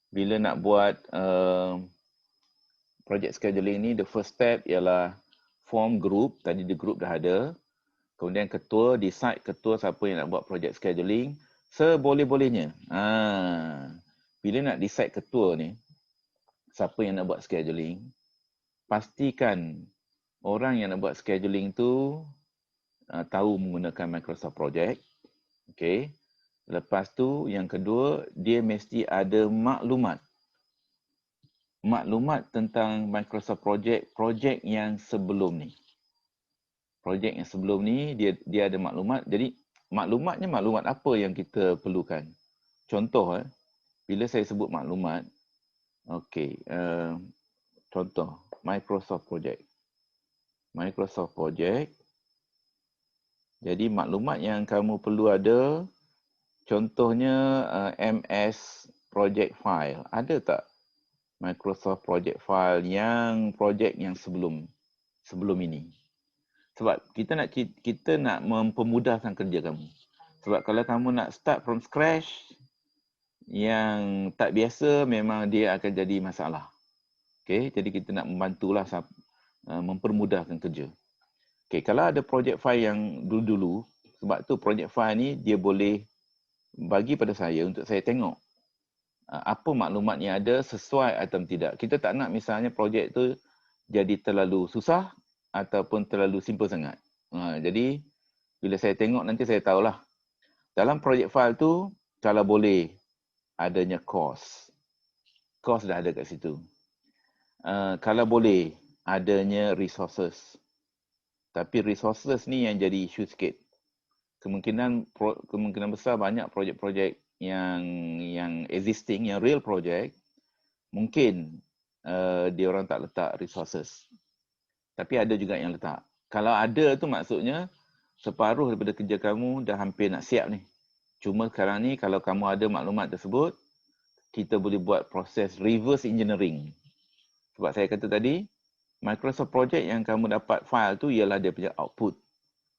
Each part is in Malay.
bila nak buat project scheduling ni, the first step ialah form group. Tadi di group dah ada. Kemudian ketua, decide ketua siapa yang nak buat project scheduling. Seboleh-bolehnya. Bila nak decide ketua ni, siapa yang nak buat scheduling, pastikan orang yang nak buat scheduling tu tahu menggunakan Microsoft Project. Okay. Lepas tu, yang kedua, dia mesti ada maklumat tentang Microsoft Project yang sebelum ni. Projek yang sebelum ni dia ada maklumat. Jadi maklumatnya maklumat apa yang kita perlukan? Contoh bila saya sebut maklumat, okey, contoh Microsoft Project. Jadi maklumat yang kamu perlu ada, contohnya MS Project File. Ada tak Microsoft Project File yang projek yang sebelum ini? Sebab kita nak mempermudahkan kerja kamu. Sebab kalau kamu nak start from scratch, yang tak biasa memang dia akan jadi masalah. Okay, jadi kita nak membantulah mempermudahkan kerja. Okay, kalau ada project file yang dulu-dulu, sebab tu project file ni dia boleh bagi pada saya untuk saya tengok apa maklumat yang ada sesuai atau tidak. Kita tak nak misalnya projek tu jadi terlalu susah ataupun terlalu simple sangat. Jadi bila saya tengok nanti saya tahulah. Dalam project file tu kalau boleh adanya cost. Cost dah ada kat situ. Kalau boleh adanya resources. Tapi resources ni yang jadi isu sikit. Kemungkinan besar banyak projek-projek yang existing, yang real project, mungkin dia orang tak letak resources. Tapi ada juga yang letak. Kalau ada tu maksudnya separuh daripada kerja kamu dah hampir nak siap ni. Cuma sekarang ni kalau kamu ada maklumat tersebut, kita boleh buat proses reverse engineering. Sebab saya kata tadi, Microsoft Project yang kamu dapat file tu ialah dia punya output.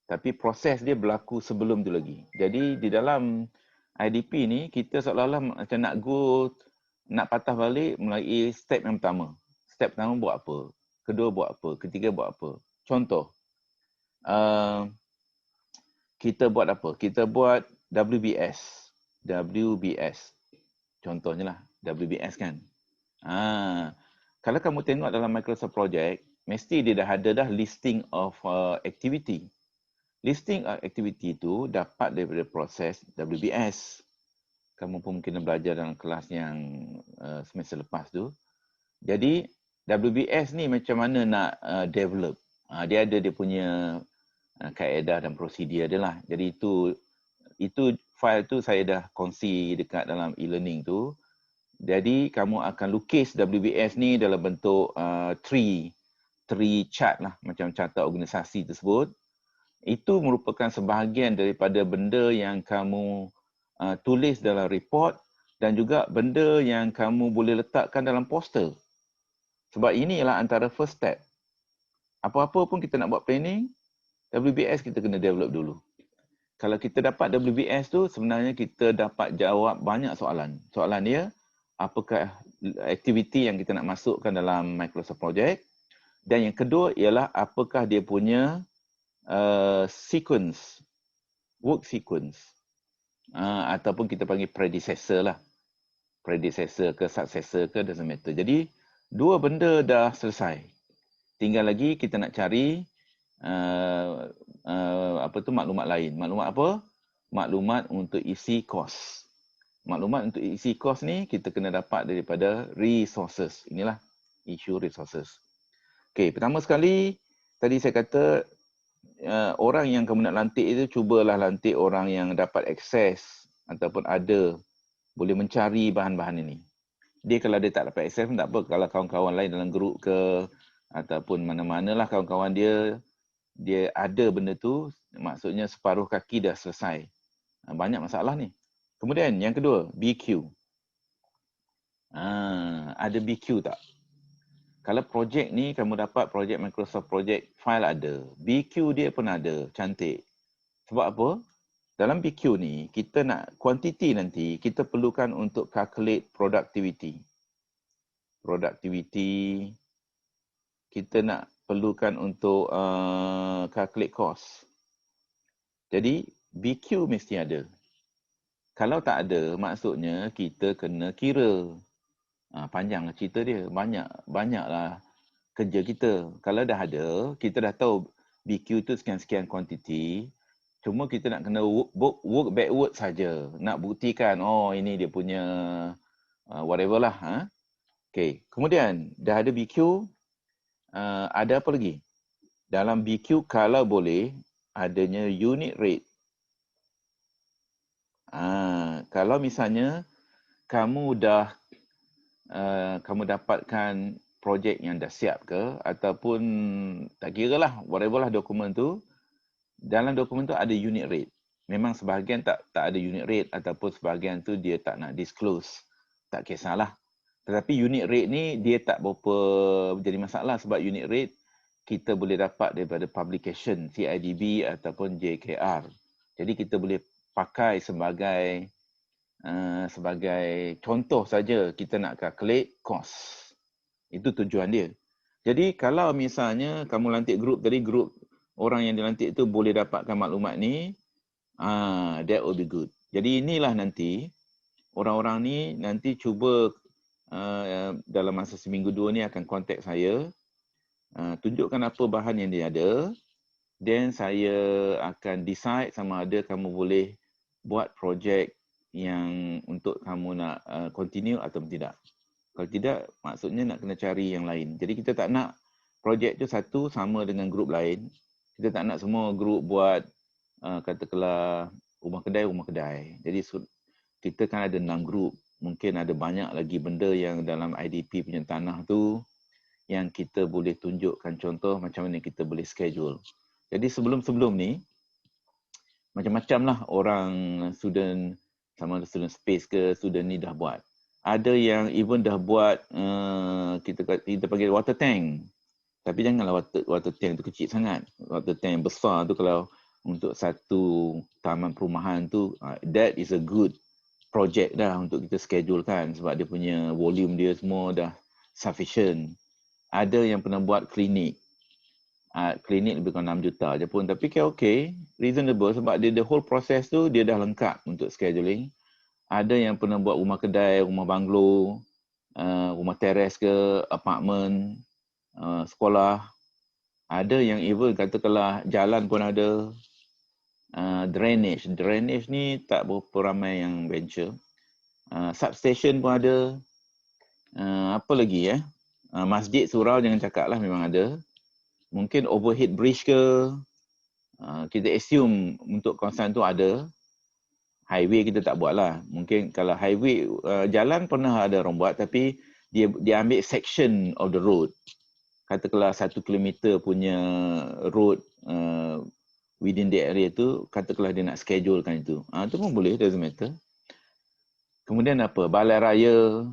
Tapi proses dia berlaku sebelum tu lagi. Jadi di dalam IDP ni, kita seolah-olah macam nak patah balik melalui step yang pertama. Step pertama buat apa? Kedua buat apa? Ketiga buat apa? Contoh, kita buat apa? Kita buat WBS. Contohnya lah, WBS kan. Kalau kamu tengok dalam Microsoft Project, mesti dia dah ada dah listing of activity. Listing of activity itu dapat daripada proses WBS. Kamu pun mungkin belajar dalam kelas yang semester lepas tu. Jadi, WBS ni macam mana nak develop. Dia ada dia punya kaedah dan prosedur dia lah. Jadi itu file tu saya dah kongsi dekat dalam e-learning tu. Jadi kamu akan lukis WBS ni dalam bentuk tree chart lah, macam carta organisasi tersebut. Itu merupakan sebahagian daripada benda yang kamu tulis dalam report dan juga benda yang kamu boleh letakkan dalam poster. Sebab ini ialah antara first step. Apa-apa pun kita nak buat planning, WBS kita kena develop dulu. Kalau kita dapat WBS tu, sebenarnya kita dapat jawab banyak soalan. Soalan dia, apakah aktiviti yang kita nak masukkan dalam Microsoft Project. Dan yang kedua ialah apakah dia punya sequence, work sequence. Ataupun kita panggil predecessor lah. Predecessor ke successor ke doesn't matter. Jadi, dua benda dah selesai. Tinggal lagi kita nak cari maklumat lain. Maklumat apa? Maklumat untuk isi kos. Maklumat untuk isi kos ni kita kena dapat daripada resources. Inilah isu resources. Okey, pertama sekali tadi saya kata orang yang kamu nak lantik itu cubalah lantik orang yang dapat akses ataupun boleh mencari bahan-bahan ini. Dia kalau dia tak dapat akses pun tak apa. Kalau kawan-kawan lain dalam grup ke ataupun mana-manalah kawan-kawan dia ada benda tu, maksudnya separuh kaki dah selesai. Banyak masalah ni. Kemudian yang kedua, BQ. Ada BQ tak? Kalau projek ni kamu dapat projek Microsoft Project file ada. BQ dia pun ada, cantik. Sebab apa? dalam BQ ni, kita nak quantity nanti, kita perlukan untuk calculate productivity. Productivity, kita nak perlukan untuk calculate cost. Jadi, BQ mesti ada. Kalau tak ada, maksudnya kita kena kira. Panjang cerita dia, banyaklah kerja kita. Kalau dah ada, kita dah tahu BQ tu sekian-sekian kuantiti. Cuma kita nak kena work backward saja. Nak buktikan, oh ini dia punya whatever lah. Okay, kemudian dah ada BQ, ada apa lagi? Dalam BQ kalau boleh, adanya unit rate. Kalau misalnya kamu kamu dapatkan projek yang dah siap ke, ataupun tak kira lah, whatever lah dokumen tu, dalam dokumen tu ada unit rate. Memang sebahagian tak ada unit rate, ataupun sebahagian tu dia tak nak disclose. Tak kisahlah. Tetapi unit rate ni dia tak berapa jadi masalah, sebab unit rate kita boleh dapat daripada publication CIDB ataupun JKR. Jadi kita boleh pakai sebagai contoh saja kita nak calculate cost. Itu tujuan dia. Jadi kalau misalnya kamu lantik grup tadi, grup orang yang dilantik itu boleh dapatkan maklumat ni, that will be good. Jadi inilah nanti orang-orang ni nanti cuba dalam masa seminggu dua ni akan contact saya, tunjukkan apa bahan yang dia ada, then saya akan decide sama ada kamu boleh buat projek yang untuk kamu nak continue atau tidak. Kalau tidak, maksudnya nak kena cari yang lain. Jadi kita tak nak projek tu satu sama dengan grup lain. Kita tak nak semua grup buat katakanlah rumah kedai. Jadi kita kan ada 6 grup. Mungkin ada banyak lagi benda yang dalam IDP punya tanah tu yang kita boleh tunjukkan contoh macam mana kita boleh schedule. Jadi sebelum-sebelum ni, macam-macam lah orang student, sama ada student space ke, student ni dah buat. Ada yang even dah buat, kita panggil water tank. Tapi janganlah water tank tu kecil sangat. Water tank besar tu kalau untuk satu taman perumahan tu, that is a good project dah untuk kita schedule kan. Sebab dia punya volume dia semua dah sufficient. Ada yang pernah buat klinik. Klinik lebih kurang 6 juta je pun. Tapi okay, reasonable sebab dia the whole process tu dia dah lengkap untuk scheduling. Ada yang pernah buat rumah kedai, rumah banglo, rumah teres ke, apartmen, sekolah. Ada yang even katakanlah jalan pun ada. Drainage ni tak berapa ramai yang venture. Substation pun ada. Apa lagi masjid surau jangan cakap lah, memang ada. Mungkin overhead bridge ke, kita assume untuk kawasan tu ada. Highway kita tak buat lah. Mungkin kalau highway, jalan pernah ada orang buat, tapi dia ambil section of the road. Katakanlah 1 kilometer punya road within the area tu, katakanlah dia nak schedulekan itu. Itu pun boleh, doesn't matter. Kemudian apa? Balai raya,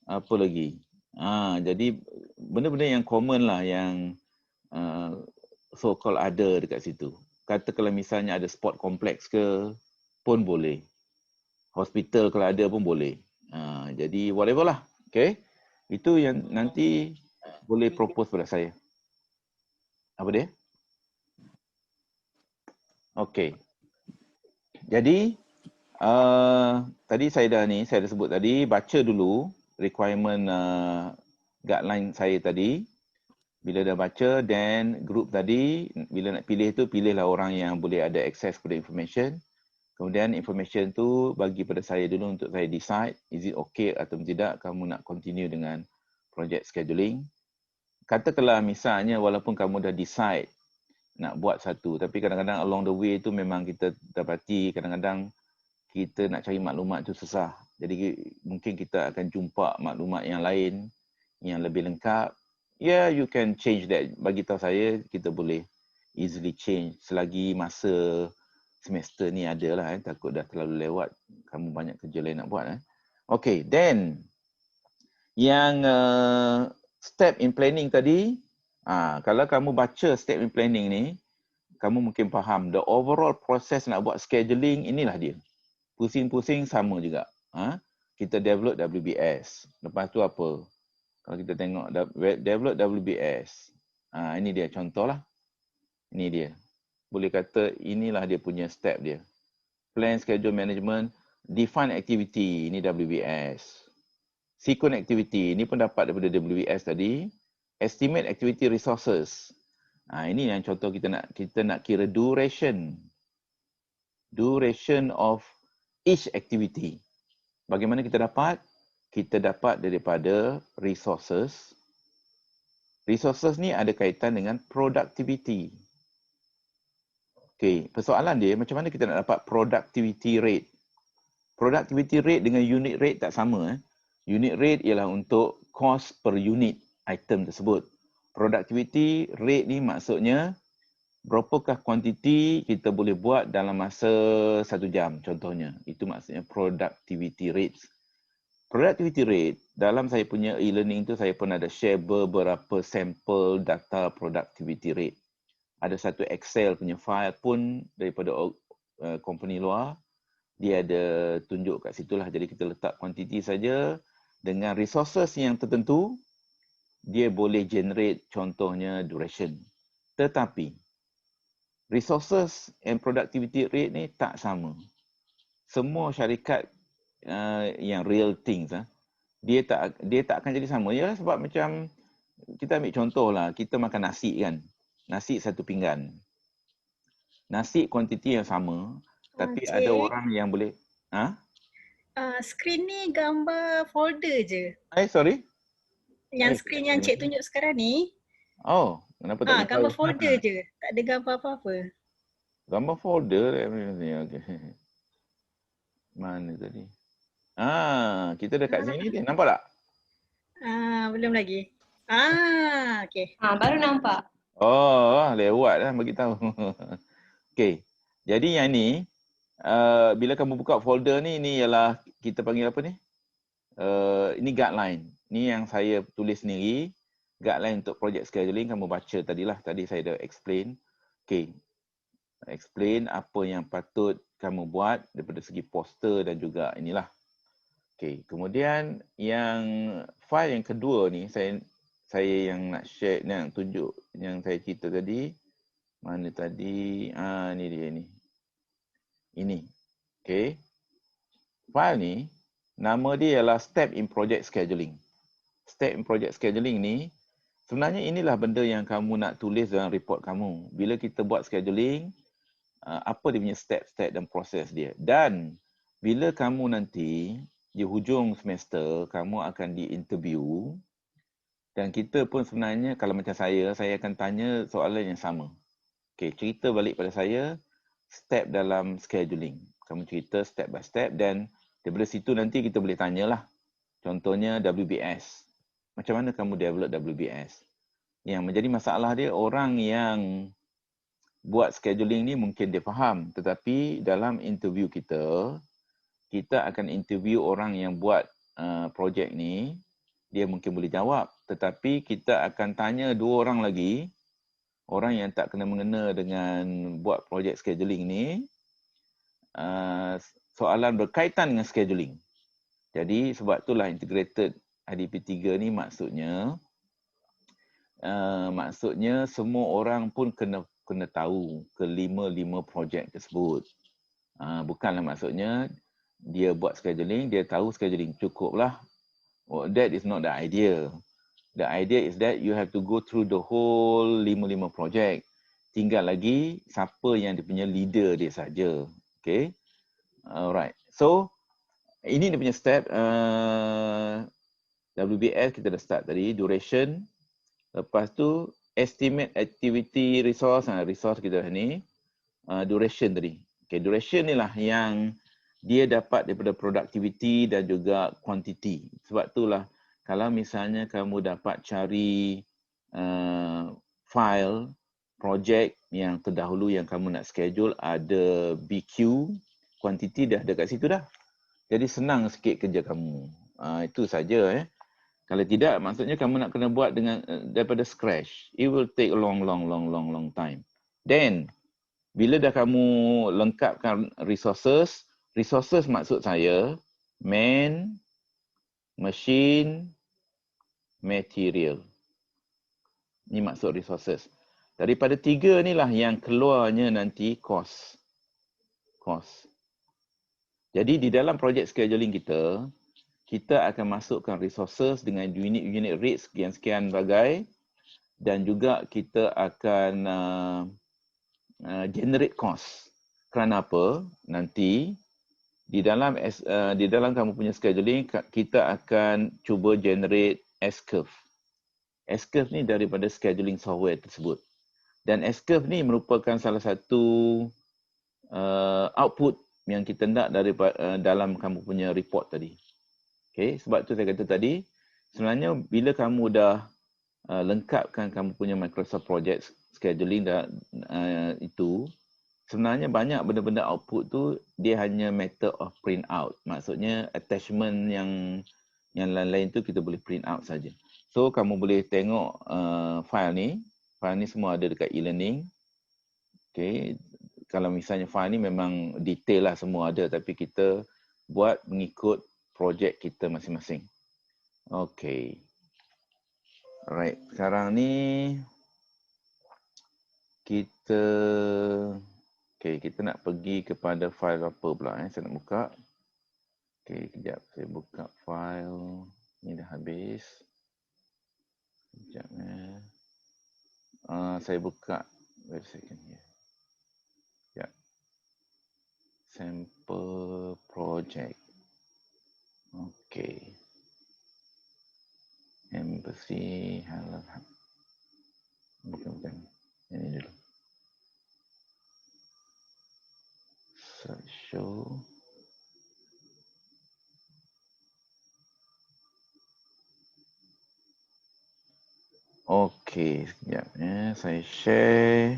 apa lagi? Jadi benda-benda yang common lah yang so-called ada dekat situ. Katakanlah misalnya ada sport kompleks ke, pun boleh. Hospital kalau ada pun boleh. Jadi whatever lah. Okay. Itu yang nanti boleh propose pada saya. Apa dia? Okay. Jadi tadi saya dah sebut tadi, baca dulu requirement guideline saya tadi. Bila dah baca, then group tadi, bila nak pilih tu, pilihlah orang yang boleh ada access kepada information. Kemudian information tu bagi pada saya dulu untuk saya decide, is it okay atau tidak kamu nak continue dengan project scheduling. Katakanlah misalnya walaupun kamu dah decide nak buat satu, tapi kadang-kadang along the way tu memang kita dapati kadang-kadang kita nak cari maklumat tu susah. Jadi mungkin kita akan jumpa maklumat yang lain yang lebih lengkap. Yeah, you can change that. Bagi tahu saya, kita boleh easily change selagi masa semester ni ada lah. Takut dah terlalu lewat, kamu banyak kerja lain nak buat. Okay, then yang step in planning tadi, kalau kamu baca step in planning ni, kamu mungkin faham the overall process nak buat scheduling inilah dia. Pusing-pusing sama juga. Kita develop WBS. Lepas tu apa? Kalau kita tengok develop WBS. Ini dia contohlah. Ini dia. Boleh kata inilah dia punya step dia. Plan, schedule, management, define activity. Ini WBS. Sequence activity. Ini pun dapat daripada WBS tadi. Estimate activity resources. Ini yang contoh kita nak kira duration. Duration of each activity. Bagaimana kita dapat? Kita dapat daripada resources. Resources ni ada kaitan dengan productivity. Okey, persoalan dia macam mana kita nak dapat productivity rate? Productivity rate dengan unit rate tak sama. Unit rate ialah untuk cost per unit item tersebut. Productivity rate ni maksudnya berapakah kuantiti kita boleh buat dalam masa 1 jam contohnya. Itu maksudnya productivity rates. Productivity rate, dalam saya punya e-learning tu saya pun ada share beberapa sampel data productivity rate. Ada satu Excel punya file pun daripada company luar. Dia ada tunjuk kat situ lah. Jadi kita letak kuantiti saja dengan resources yang tertentu, dia boleh generate contohnya duration. Tetapi, resources and productivity rate ni tak sama. Semua syarikat yang real things dia tak akan jadi sama. Ya, sebab macam kita ambil contoh lah, kita makan nasi kan. Nasi 1 pinggan. Nasi kuantiti yang sama, tapi ada orang yang boleh skrin ni gambar folder je. Sorry? Yang skrin yang Cik tunjuk sekarang ni. Oh, kenapa tak boleh gambar folder je. Tak ada gambar apa-apa. Gambar folder? Okay. Mana tadi? Kita dekat sini ni. Nampak tak? Belum lagi. Okey. Baru nampak. Oh, lewat dah bagi tahu. Okey. Jadi yang ni, bila kamu buka folder ni, ini ialah kita panggil apa ni? Ini guideline. Ni yang saya tulis sendiri. Guideline untuk project scheduling. Kamu baca tadilah. Tadi saya dah explain. Okey. Explain apa yang patut kamu buat daripada segi poster dan juga inilah. Okey, kemudian yang file yang kedua ni saya yang nak share, nak tunjuk yang saya cerita tadi. Mana tadi? Ni dia ni. Ini. Okey. File ni nama dia ialah Step in Project Scheduling. Step in Project Scheduling ni sebenarnya inilah benda yang kamu nak tulis dalam report kamu. Bila kita buat scheduling, apa dia punya step-step dan proses dia. Dan bila kamu nanti di hujung semester, kamu akan di-interview dan kita pun sebenarnya kalau macam saya akan tanya soalan yang sama. Okey, cerita balik pada saya step dalam scheduling. Kamu cerita step by step dan daripada situ nanti kita boleh tanyalah. Contohnya WBS. Macam mana kamu develop WBS? Yang menjadi masalah dia orang yang buat scheduling ni mungkin dia faham, tetapi dalam interview kita akan interview orang yang buat projek ni, dia mungkin boleh jawab, tetapi kita akan tanya 2 orang lagi, orang yang tak kena-mengena dengan buat projek scheduling ni, soalan berkaitan dengan scheduling. Jadi sebab itulah integrated IDP 3 ni maksudnya semua orang pun kena tahu kelima-lima projek tersebut. Bukanlah maksudnya dia buat scheduling, dia tahu scheduling. Cukuplah. That is not the idea. The idea is that you have to go through the whole 5 projek. Tinggal lagi siapa yang dia punya leader dia saja. Okay. Alright. So, ini dia punya step. WBS kita dah start tadi. Duration. Lepas tu, estimate activity resource. Resource kita ni. Duration tadi. Okay, duration ni lah yang dia dapat daripada productivity dan juga quantity. Sebab itulah kalau misalnya kamu dapat cari file projek yang terdahulu yang kamu nak schedule, ada BQ, quantity dah dekat situ dah. Jadi senang sikit kerja kamu. Itu saja. Kalau tidak, maksudnya kamu nak kena buat dengan daripada scratch. It will take a long time. Then, bila dah kamu lengkapkan resources maksud saya man, machine, material. Ni maksud resources. Daripada 3 ni lah yang keluarnya nanti cost. Jadi di dalam project scheduling kita akan masukkan resources dengan unit rate sekian-sekian bagai, dan juga kita akan generate cost. Kerana apa? Nanti di dalam kamu punya scheduling kita akan cuba generate S-curve. S-curve ni daripada scheduling software tersebut. Dan S-curve ni merupakan salah satu output yang kita nak daripada dalam kamu punya report tadi. Okay, sebab tu saya kata tadi, sebenarnya bila kamu dah lengkapkan kamu punya Microsoft Project scheduling itu, sebenarnya banyak benda-benda output tu dia hanya matter of print out. Maksudnya attachment yang lain-lain tu kita boleh print out saja. So kamu boleh tengok file ni semua ada dekat e-learning. Okay, kalau misalnya file ni memang detail lah semua ada, tapi kita buat mengikut projek kita masing-masing. Okay. Alright, sekarang ni kita nak pergi kepada file apa pula saya nak buka. Okay, kejap saya buka file. Ni dah habis. Kejap saya buka, wait a second here. Kejap. Sample project. Okay. Embassy, halal. Bukan. Ini dulu. Slideshow. Okey, sekejap saya share.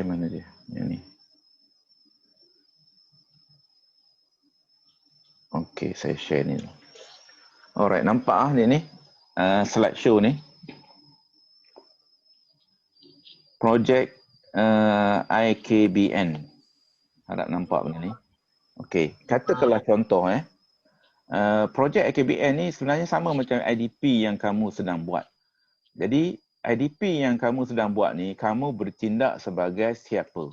Mana dia? Yang ni. Okey, saya share ni. Alright, nampak ni slideshow ni. Project IKBN. Harap nampak benda ni. Okey, katakanlah contoh projek IKBN ni sebenarnya sama macam IDP yang kamu sedang buat. Jadi IDP yang kamu sedang buat ni, kamu bertindak sebagai siapa?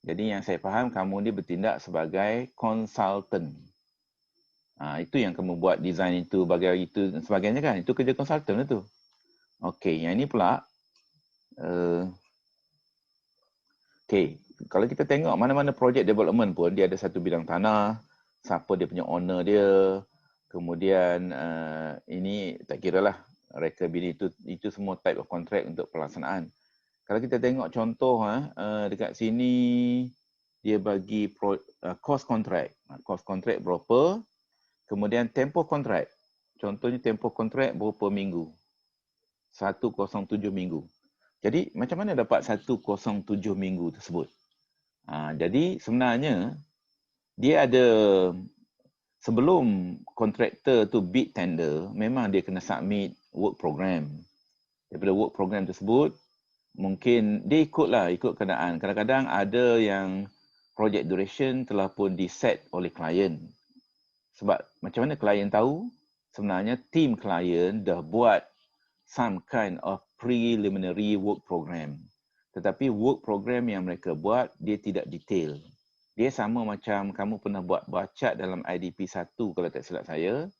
Jadi yang saya faham, kamu ni bertindak sebagai konsultan. Itu yang kamu buat design itu, bagai itu dan sebagainya kan? Itu kerja konsultan itu. Okey, yang ini pula. Okey, kalau kita tengok mana-mana project development pun, dia ada satu bidang tanah, siapa dia punya owner dia, kemudian ini tak kira lah record itu semua type of contract untuk pelaksanaan. Kalau kita tengok contoh dekat sini dia bagi cost contract berapa, kemudian tempoh contract, contohnya tempoh contract berapa minggu, 107 minggu. Jadi macam mana dapat 107 minggu tersebut? Jadi sebenarnya dia ada, sebelum kontraktor tu bid tender, memang dia kena submit work program. Daripada work program tersebut, mungkin dia ikut keadaan. Kadang-kadang ada yang project duration telah pun diset oleh klien. Sebab macam mana klien tahu? Sebenarnya tim klien dah buat some kind of preliminary work program. Tetapi work program yang mereka buat, dia tidak detail. Dia sama macam kamu pernah buat bacat dalam IDP 1 kalau tak silap saya.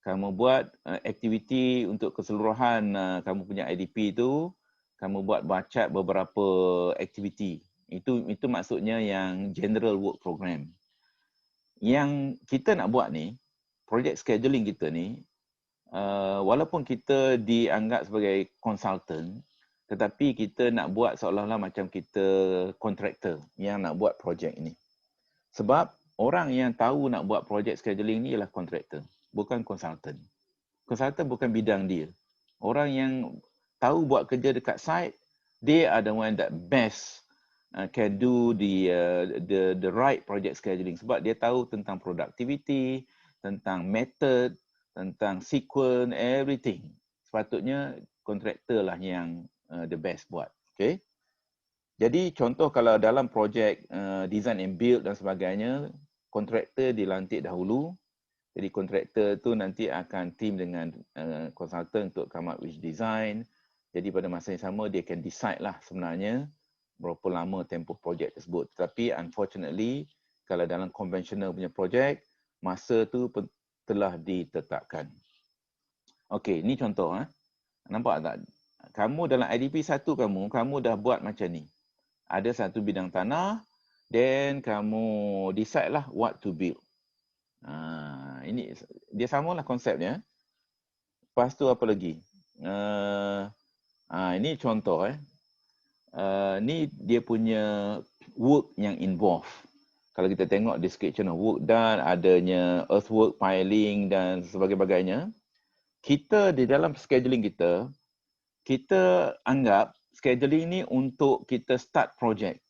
Kamu buat aktiviti untuk keseluruhan kamu punya IDP itu, kamu buat bacat beberapa aktiviti. Itu maksudnya yang general work program. Yang kita nak buat ni, project scheduling kita ni, walaupun kita dianggap sebagai konsultan, tetapi kita nak buat seolah-olah macam kita kontraktor yang nak buat projek ini. Sebab orang yang tahu nak buat project scheduling ni ialah kontraktor, bukan konsultan. Konsultan bukan bidang dia. Orang yang tahu buat kerja dekat site, they are the one that best can do the right project scheduling. Sebab dia tahu tentang productivity, tentang method, tentang sequence, everything. Sepatutnya kontraktor lah yang the best buat. Okay? Jadi contoh kalau dalam projek design and build dan sebagainya, kontraktor dilantik dahulu. Jadi kontraktor tu nanti akan team dengan consultant untuk come up with design. Jadi pada masa yang sama dia can decide lah sebenarnya berapa lama tempoh projek tersebut. Tapi unfortunately kalau dalam conventional punya projek, masa tu telah ditetapkan. Okey, ni contoh. Nampak tak? Kamu dalam IDP 1 kamu dah buat macam ni. Ada satu bidang tanah, then kamu decide lah what to build. Ini dia samalah konsepnya. Lepas tu apa lagi? Ini contoh ni dia punya work yang involve. Kalau kita tengok description of work done, adanya earthwork, piling dan sebagainya. Kita di dalam scheduling kita anggap scheduling ni untuk kita start project.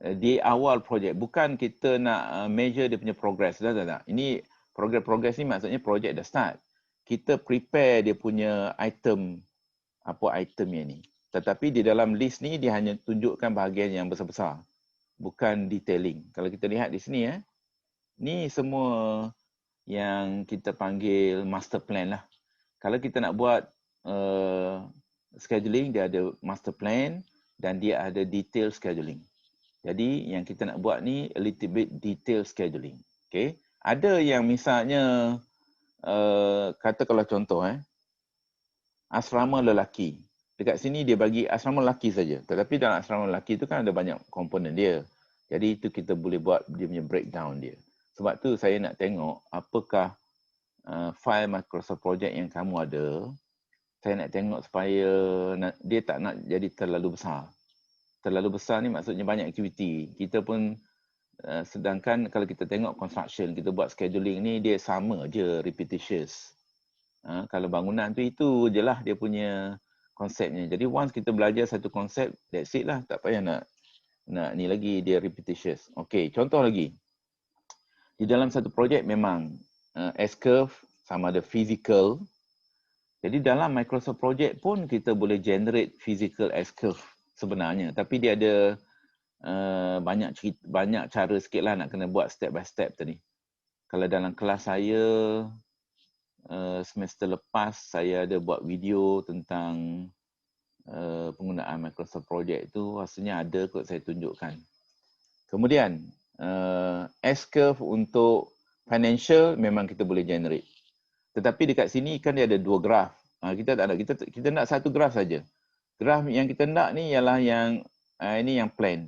Di awal projek, bukan kita nak measure dia punya progress. Tak. Ini progress ni maksudnya projek dah start. Kita prepare dia punya item, apa itemnya ni. Tetapi di dalam list ni dia hanya tunjukkan bahagian yang besar-besar, bukan detailing. Kalau kita lihat di sini ni semua yang kita panggil master plan lah. Kalau kita nak buat scheduling, dia ada master plan dan dia ada detail scheduling. Jadi yang kita nak buat ni a little bit detail scheduling. Okay. Ada yang misalnya kata kalau contoh asrama lelaki. Dekat sini dia bagi asrama lelaki saja. Tetapi dalam asrama lelaki tu kan ada banyak komponen dia. Jadi itu kita boleh buat dia punya breakdown dia. Sebab tu saya nak tengok apakah file Microsoft Project yang kamu ada. Saya nak tengok supaya dia tak nak jadi terlalu besar. Terlalu besar ni maksudnya banyak aktiviti. Kita pun sedangkan kalau kita tengok construction, kita buat scheduling ni dia sama je, repetitious. Kalau bangunan tu itu je lah dia punya konsepnya. Jadi once kita belajar satu konsep, that's it lah. Tak payah nak ni lagi dia repetitious. Okay, contoh lagi. Di dalam satu projek memang S-curve sama ada physical. Jadi dalam Microsoft Project pun kita boleh generate physical S-curve sebenarnya, tapi dia ada banyak cara sikit lah nak kena buat step by step tadi. Kalau dalam kelas saya semester lepas saya ada buat video tentang penggunaan Microsoft Project tu, rasanya ada kot saya tunjukkan. Kemudian S-curve untuk financial memang kita boleh generate. Tetapi dekat sini kan dia ada dua graf. Kita tak ada, kita nak satu graf saja. Graf yang kita nak ni ialah yang ini yang plan.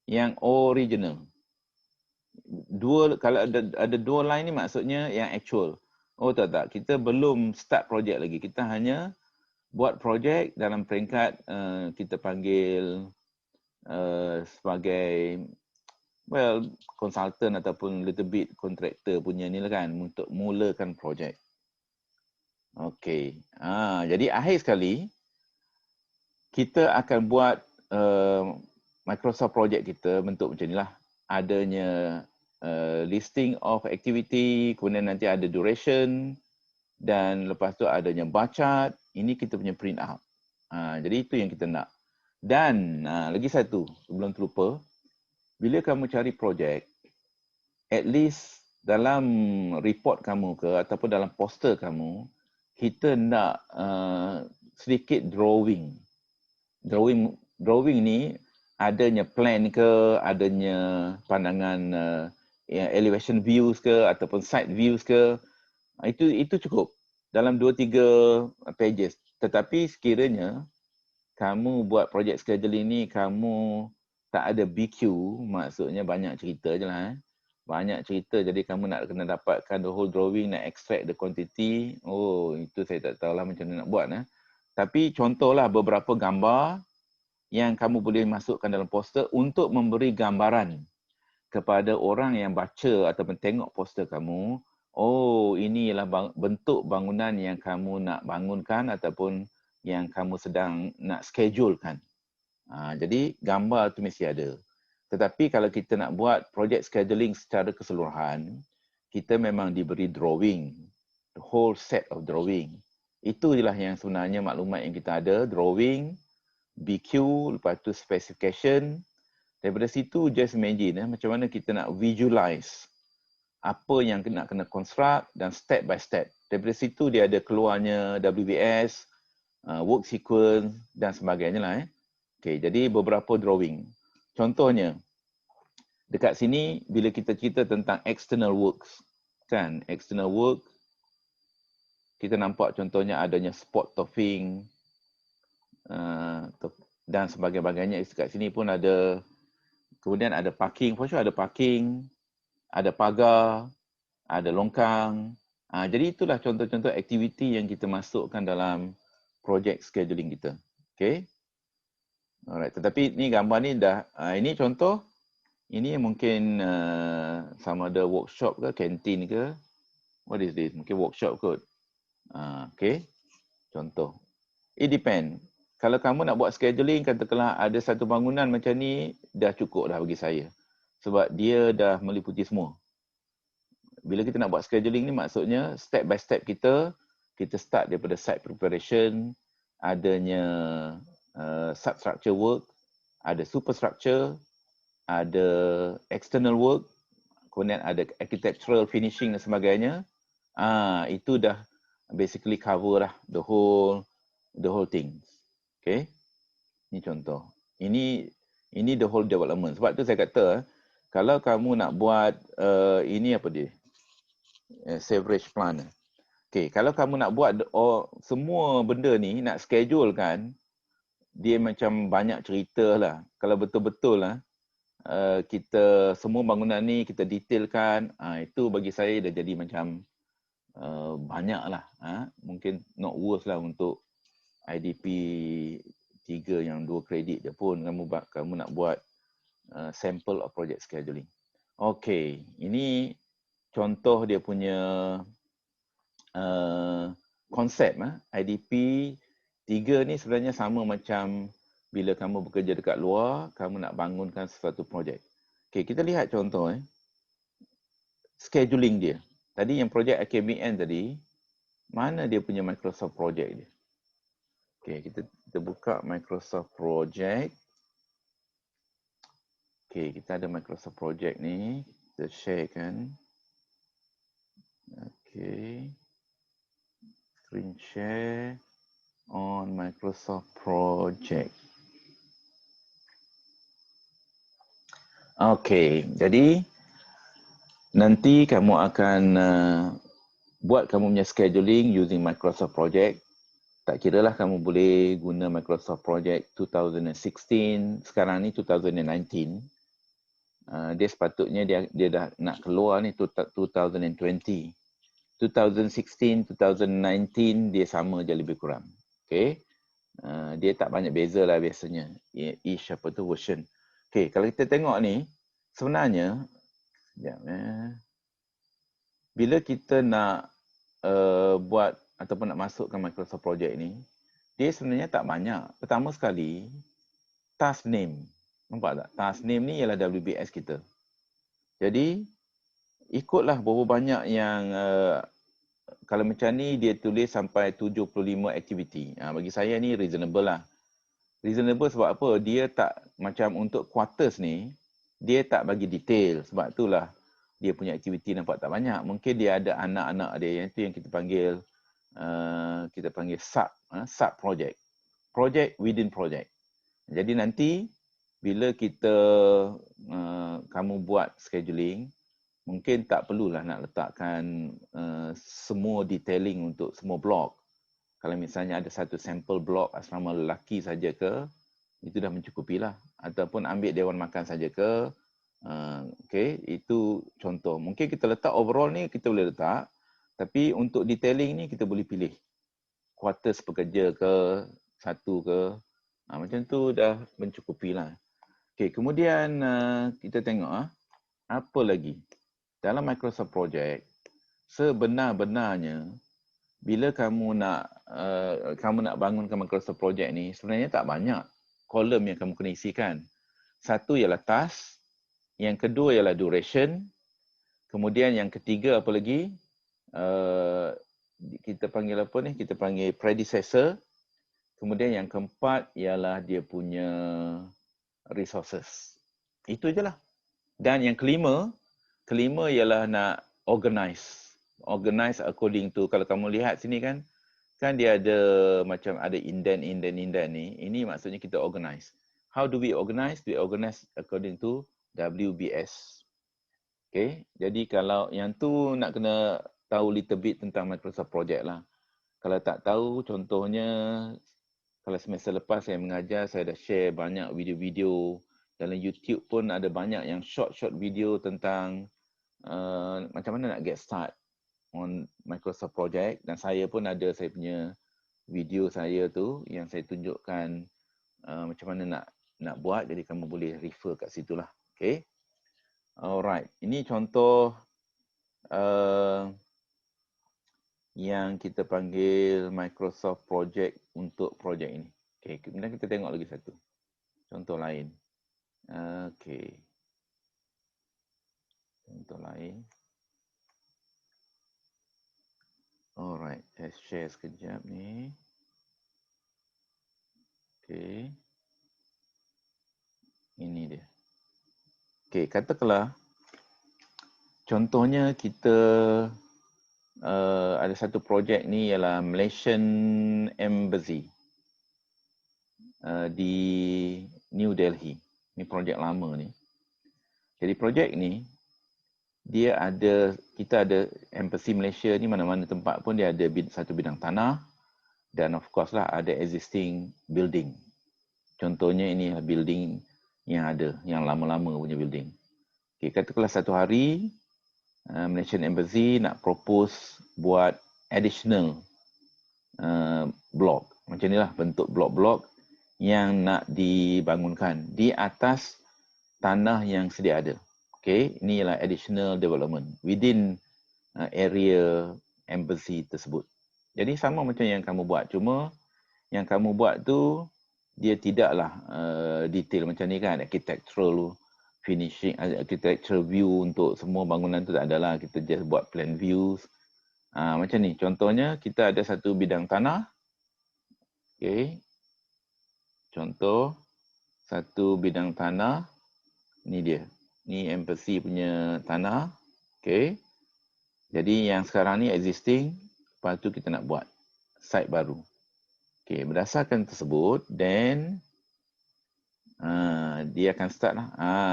Yang original. Kalau ada dua line ni maksudnya yang actual. Oh tak, kita belum start projek lagi. Kita hanya buat projek dalam peringkat kita panggil sebagai consultant ataupun little bit contractor punya ni lah kan, untuk mulakan projek. Okey. Jadi akhir sekali kita akan buat Microsoft Project kita bentuk macam inilah. Adanya listing of activity, kemudian nanti ada duration dan lepas tu adanya bar chart. Ini kita punya print out. Jadi itu yang kita nak. Dan lagi satu sebelum terlupa, bila kamu cari projek, at least dalam report kamu ke ataupun dalam poster kamu, kita nak sedikit drawing. Drawing ni adanya plan ke, adanya pandangan elevation views ke ataupun side views ke, itu cukup dalam 2-3 pages. Tetapi sekiranya kamu buat project scheduling ni kamu tak ada BQ, maksudnya banyak cerita je lah. Banyak cerita, jadi kamu nak kena dapatkan the whole drawing, nak extract the quantity. Oh, itu saya tak tahulah macam mana nak buat. Tapi contohlah beberapa gambar yang kamu boleh masukkan dalam poster untuk memberi gambaran kepada orang yang baca ataupun tengok poster kamu. Oh, ini ialah bentuk bangunan yang kamu nak bangunkan ataupun yang kamu sedang nak schedulekan. Jadi gambar tu mesti ada. Tetapi kalau kita nak buat project scheduling secara keseluruhan, kita memang diberi drawing, the whole set of drawing. Itu je lah yang sebenarnya maklumat yang kita ada, drawing BQ, lepas tu specification. Daripada situ just imagine macam mana kita nak visualize apa yang nak kena construct dan step by step. Daripada situ dia ada keluarnya WBS, work sequence dan sebagainya lah. Okay, jadi beberapa drawing. Contohnya, dekat sini bila kita cerita tentang external works, kan, external work, kita nampak contohnya adanya spot topping dan sebagainya. Dekat sini pun ada, kemudian ada parking, for sure ada parking, ada pagar, ada longkang. Jadi itulah contoh-contoh aktiviti yang kita masukkan dalam project scheduling kita. Okay. Alright. Tetapi ni gambar ni dah, ini contoh, ini mungkin sama ada workshop ke, kantin ke. What is this? Mungkin workshop kot. Okay. Contoh. It depend. Kalau kamu nak buat scheduling, katakanlah ada satu bangunan macam ni, dah cukup dah bagi saya. Sebab dia dah meliputi semua. Bila kita nak buat scheduling ni maksudnya step by step kita start daripada site preparation, adanya substructure work, ada superstructure, ada external work, kemudian ada architectural finishing dan sebagainya. Itu dah basically cover lah the whole thing. Okay. Ini contoh. Ini the whole development. Sebab tu saya kata kalau kamu nak buat ini apa dia? Sewerage plant. Okay, kalau kamu nak buat semua benda ni, nak schedule kan, dia macam banyak cerita lah. Kalau betul-betul lah, kita semua bangunan ni kita detailkan, itu bagi saya dah jadi macam banyak lah. Mungkin not worth lah untuk IDP 3 yang 2 kredit je pun kamu nak buat sample of project scheduling. Okay, ini contoh dia punya konsep. IDP 3 ni sebenarnya sama macam bila kamu bekerja dekat luar, kamu nak bangunkan sesuatu projek. Okay, kita lihat contoh scheduling dia. Tadi yang projek AKBN tadi, mana dia punya Microsoft project dia? Okay, kita buka Microsoft project. Okay, kita ada Microsoft project ni. Kita share kan. Okay. Screen share on Microsoft project. Okay, jadi nanti kamu akan buat kamu punya scheduling using Microsoft project. Tak kira lah kamu boleh guna Microsoft project 2016, sekarang ni 2019. Dia sepatutnya dia dah nak keluar ni 2020. 2016, 2019 dia sama je lebih kurang. Okay. Dia tak banyak beza lah biasanya. Each apa tu version. Okay, kalau kita tengok ni, sebenarnya, bila kita nak buat ataupun nak masukkan Microsoft project ni, dia sebenarnya tak banyak. Pertama sekali, task name. Nampak tak? Task name ni ialah WBS kita. Jadi, ikutlah berapa banyak yang kalau macam ni dia tulis sampai 75 aktiviti. Bagi saya ni reasonable lah. Reasonable sebab apa? Dia tak macam untuk quarters ni, dia tak bagi detail. Sebab itulah dia punya aktiviti nampak tak banyak. Mungkin dia ada anak-anak dia, yang itu yang kita panggil sub project. Project within project. Jadi nanti bila kita kamu buat scheduling, mungkin tak perlulah nak letakkan semua detailing untuk semua blok. Kalau misalnya ada satu sampel blok asrama lelaki saja ke, itu dah mencukupi lah. Ataupun ambil dewan makan saja ke, okay, itu contoh. Mungkin kita letak overall ni, kita boleh letak. Tapi untuk detailing ni, kita boleh pilih. Quarters pekerja ke, satu ke. Macam tu dah mencukupi lah. Okay, kemudian kita tengok apa lagi. Dalam Microsoft Project, sebenar-benarnya bila kamu nak bangunkan Microsoft Project ni, sebenarnya tak banyak kolom yang kamu kena isikan. Satu ialah task, yang kedua ialah duration, kemudian yang ketiga apa lagi? Kita panggil apa ni? Kita panggil predecessor, Kemudian yang keempat ialah dia punya resources. Itu je lah. Dan yang kelima ialah nak organize. Organize according to, kalau kamu lihat sini kan dia ada macam ada indent ni. Ini maksudnya kita organize. How do we organize? We organize according to WBS. Okay, jadi kalau yang tu nak kena tahu little bit tentang Microsoft Project lah. Kalau tak tahu, contohnya kalau semester lepas saya mengajar, saya dah share banyak video-video. Dalam YouTube pun ada banyak yang short video tentang macam mana nak get start on Microsoft Project. Dan saya pun ada saya punya video saya tu yang saya tunjukkan macam mana nak buat. Jadi kamu boleh refer kat situ lah. Okay. Alright. Ini contoh yang kita panggil Microsoft Project untuk projek ini. Okay, kemudian kita tengok lagi satu. Contoh lain. Okay. Contoh lain. Alright, saya share sekejap ni. Okay. Ini dia. Okay, katakanlah contohnya kita ada satu projek ni ialah Malaysian Embassy di New Delhi. Ni projek lama ni. Jadi projek ni kita ada Embassy Malaysia ni mana-mana tempat pun dia ada satu bidang tanah dan of course lah ada existing building. Contohnya ini building yang ada, yang lama-lama punya building. Okay, katakanlah satu hari Malaysian Embassy nak propose buat additional blok. Macam inilah bentuk blok-blok yang nak dibangunkan di atas tanah yang sedia ada. Okay, ini ialah additional development within area embassy tersebut. Jadi sama macam yang kamu buat, cuma yang kamu buat tu dia tidaklah detail macam ni kan, architectural finishing, architectural view untuk semua bangunan tu tak adalah, kita just buat plan views. Macam ni, contohnya kita ada satu bidang tanah. Okay. Contoh, satu bidang tanah, ni dia. Ni embassy punya tanah. Okay. Jadi yang sekarang ni existing, lepas tu kita nak buat site baru. Okay, berdasarkan tersebut, then dia akan start lah.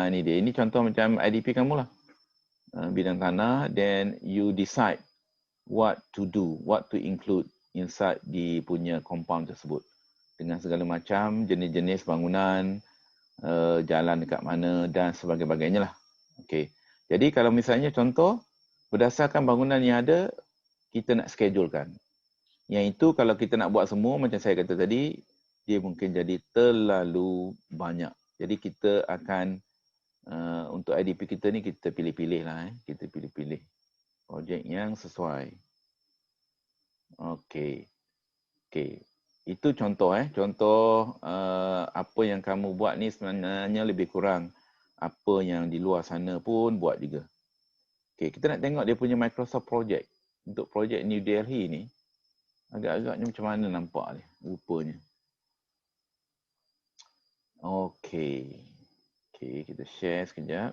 Ni dia. Ini contoh macam IDP kamu lah. Bidang tanah, then you decide what to do, what to include inside di punya compound tersebut. Dengan segala macam jenis-jenis bangunan, jalan dekat mana dan sebagainya lah. Okay. Jadi kalau misalnya contoh, berdasarkan bangunan yang ada, kita nak schedulekan. Yang itu kalau kita nak buat semua, macam saya kata tadi, dia mungkin jadi terlalu banyak. Jadi kita akan, untuk IDP kita ni, kita pilih-pilih lah. Kita pilih-pilih projek yang sesuai. Okay. Okay. Itu contoh. Contoh apa yang kamu buat ni sebenarnya lebih kurang apa yang di luar sana pun buat juga. Okay, kita nak tengok dia punya Microsoft Project. Untuk projek New Delhi ni, agak-agaknya macam mana nampak ni, rupanya. Okay. Okay, kita share sekejap.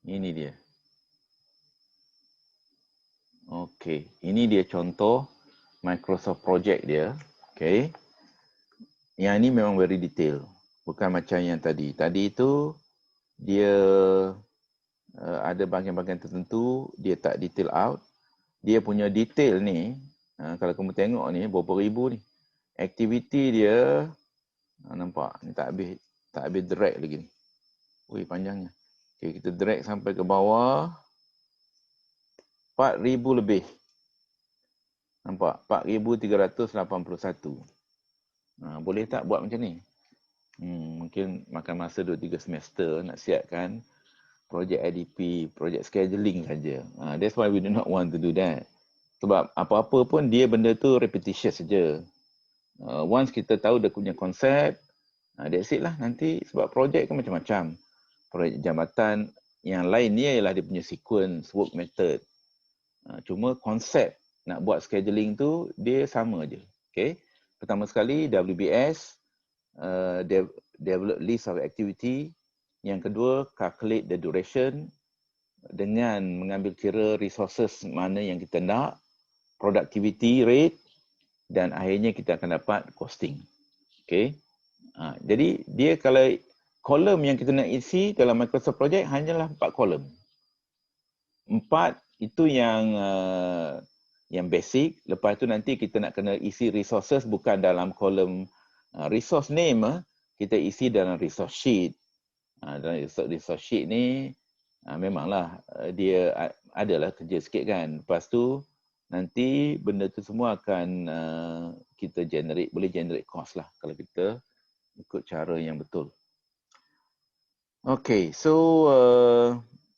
Ini dia. Okay, ini dia contoh Microsoft Project dia. Okay. Yang ini memang very detail. Bukan macam yang tadi. Tadi itu dia ada bahagian-bahagian tertentu, dia tak detail out. Dia punya detail ni, kalau kamu tengok ni, berapa ribu ni. Aktiviti dia, nampak, ni tak habis drag lagi ni. Wih, panjangnya. Okay, kita drag sampai ke bawah. 4,000 lebih. Nampak? 4,381. Boleh tak buat macam ni? Mungkin makan masa 2-3 semester nak siapkan projek IDP, projek scheduling saja. That's why we do not want to do that. Sebab apa-apa pun dia benda tu repetitious saja. Once kita tahu dia punya konsep, that's it lah nanti. Sebab projek kan macam-macam. Projek jambatan yang lain ni ialah dia punya sequence, work method. Cuma konsep nak buat scheduling tu dia sama je. Okay. Pertama sekali WBS, develop list of activity. Yang kedua, calculate the duration dengan mengambil kira resources mana yang kita nak, productivity rate, dan akhirnya kita akan dapat costing. Okay. Jadi dia kalau kolom yang kita nak isi dalam Microsoft Project hanyalah 4 kolom. 4 itu yang basic. Lepas tu nanti kita nak kena isi resources bukan dalam kolom resource name, kita isi dalam resource sheet. Dalam resource sheet ni memanglah dia adalah kerja sikit kan. Lepas tu nanti benda tu semua akan kita boleh generate cost lah kalau kita ikut cara yang betul. Okay, so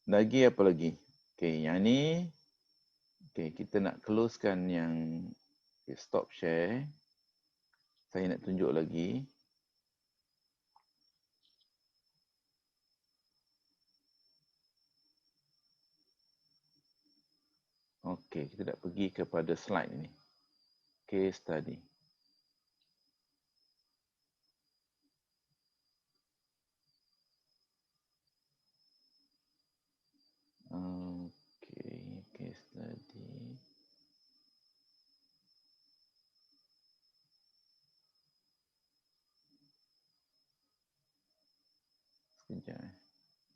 lagi apa lagi? Okay, yang ni kita nak closekan yang stop share. Saya nak tunjuk lagi. Okey, kita nak pergi kepada slide ini. Case study. Okey, case study. Sekejap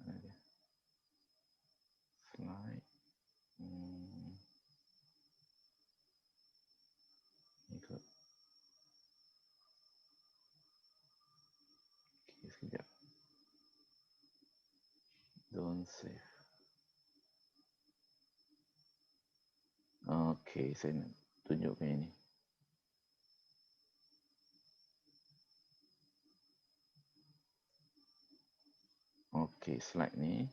Mana dia? Slide. Ikut. Okey, sekejap. Don't save. Okey, saya nak tunjukkan ini. Okey, slide ni.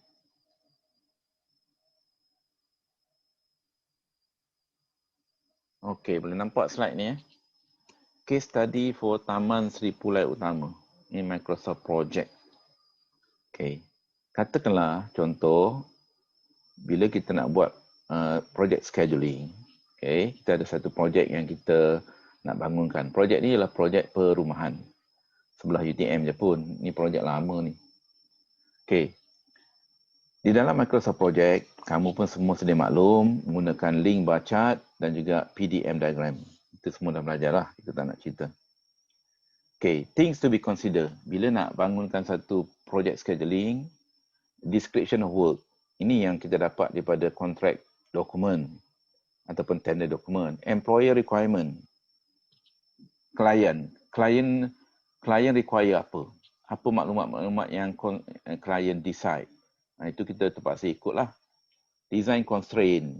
Okey, boleh nampak slide ni Case study for Taman Seri Pulai Utama. Ini Microsoft Project. Okey. Katakanlah contoh bila kita nak buat project scheduling. Okey, kita ada satu projek yang kita nak bangunkan. Projek ni ialah projek perumahan. Sebelah UTM je pun. Ni projek lama ni. Okey. Di dalam Microsoft Project, kamu pun semua sedia maklum menggunakan link bar chart dan juga PDM diagram. Itu semua dah belajar lah. Kita tak nak cerita. Okay, things to be considered. Bila nak bangunkan satu project scheduling, description of work. Ini yang kita dapat daripada contract document ataupun tender document. Employer requirement. Client require apa? Apa maklumat-maklumat yang client decide. Itu kita terpaksa ikutlah. Design constraint.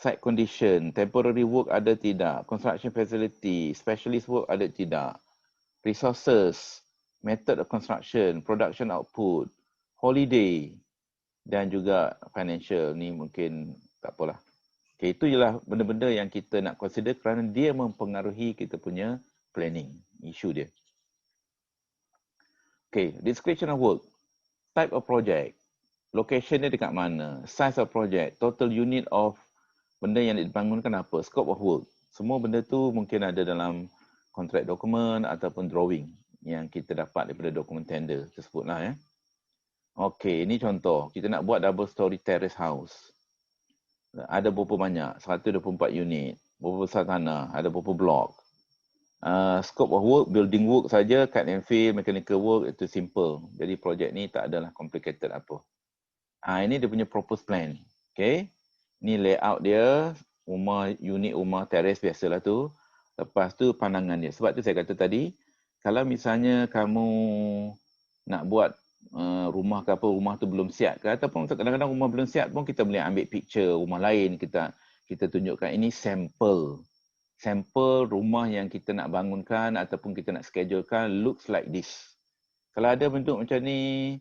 Site condition. Temporary work ada tidak. Construction facility. Specialist work ada tidak. Resources. Method of construction. Production output. Holiday. Dan juga financial. Ni mungkin tak apalah. Okay, itu ialah benda-benda yang kita nak consider kerana dia mempengaruhi kita punya planning. Isu dia. Okay, description of work. Type of project. Location dia dekat mana. Size of project. Total unit of benda yang dibangunkan apa. Scope of work. Semua benda tu mungkin ada dalam contract document ataupun drawing yang kita dapat daripada dokumen tender tersebutlah . Okey, ini contoh. Kita nak buat double story terrace house. Ada berapa banyak? 124 unit. Berapa besar tanah? Ada berapa blok? Scope of work, building work saja, cut and fill, mechanical work, itu simple. Jadi projek ni tak adalah complicated apa. Ini dia punya proposed plan. Okay. Ni layout dia, unit rumah terrace biasalah tu. Lepas tu pandangan dia. Sebab tu saya kata tadi, kalau misalnya kamu nak buat rumah ke apa, rumah tu belum siap ke, ataupun kadang-kadang rumah belum siap pun kita boleh ambil picture rumah lain, kita tunjukkan ini sampel rumah yang kita nak bangunkan ataupun kita nak schedulekan looks like this. Kalau ada bentuk macam ni,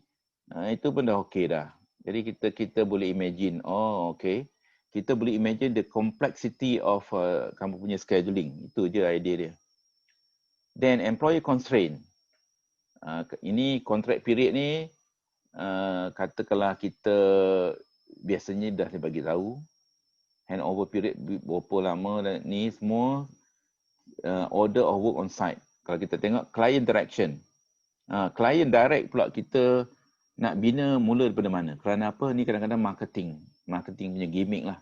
itu pun dah okey dah. Jadi kita boleh imagine, okey. Kita boleh imagine the complexity of kamu punya scheduling. Itu je idea dia. Then employer constraint. Ini contract period ni, katakanlah kita biasanya dah dibagi tahu. handover period berapa lama dan ni semua order of work on site. Kalau kita tengok client interaction. Client direct pula kita nak bina mula daripada mana? Kerana apa? Ni kadang-kadang marketing punya gimmick lah.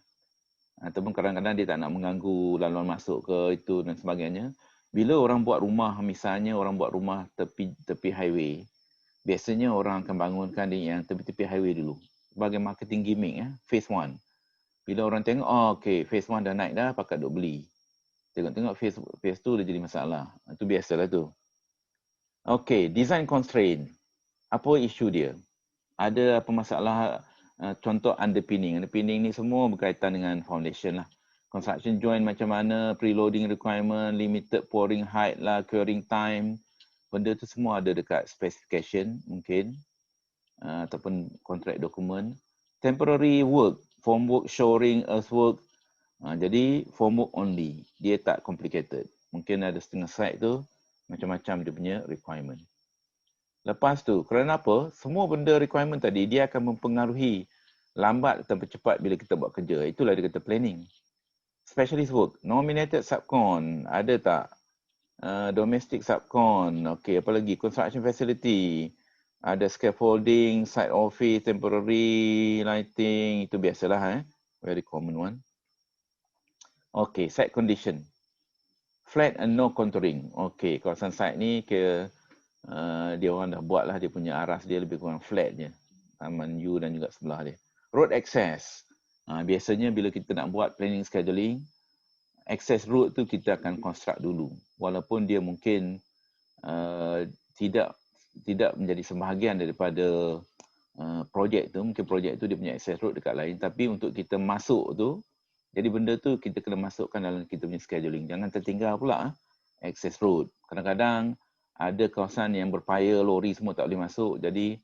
Ataupun kadang-kadang dia tak nak mengganggu laluan masuk ke itu dan sebagainya. Bila orang buat rumah, misalnya orang buat rumah tepi highway, biasanya orang akan bangunkan di yang tepi-tepi highway dulu. Sebagai marketing gimmick, phase 1. Bila orang tengok, okay, phase 1 dah naik dah, pakat duk beli. Tengok-tengok phase 2 dah jadi masalah. Itu biasalah tu. Okay, design constraint. Apa isu dia? Ada apa masalah? Contoh underpinning. Underpinning ni semua berkaitan dengan foundation lah. Construction joint macam mana, preloading requirement, limited pouring height lah, curing time. Benda tu semua ada dekat specification mungkin. Ataupun contract document. Temporary work, formwork, shoring, earthwork. Jadi formwork only. Dia tak complicated. Mungkin ada setengah site tu, macam-macam dia punya requirement. Lepas tu, kerana apa? Semua benda requirement tadi, dia akan mempengaruhi lambat atau cepat bila kita buat kerja. Itulah dia kata planning. Specialist work, nominated subcon, ada tak? Domestic subcon, okay, apa lagi? Construction facility, ada scaffolding, site office, temporary lighting, itu biasalah, very common one. Okay, site condition. Flat and no contouring. Okay, kawasan site ni dia orang dah buat lah dia punya aras dia lebih kurang flat je. Taman U dan juga sebelah dia. Road access. Biasanya bila kita nak buat planning scheduling, access road tu kita akan construct dulu. Walaupun dia mungkin tidak menjadi sebahagian daripada projek tu. Mungkin projek tu dia punya access road dekat lain. Tapi untuk kita masuk tu, jadi benda tu kita kena masukkan dalam kita punya scheduling. Jangan tertinggal pula access road. Kadang-kadang ada kawasan yang berpaya, lori semua tak boleh masuk. Jadi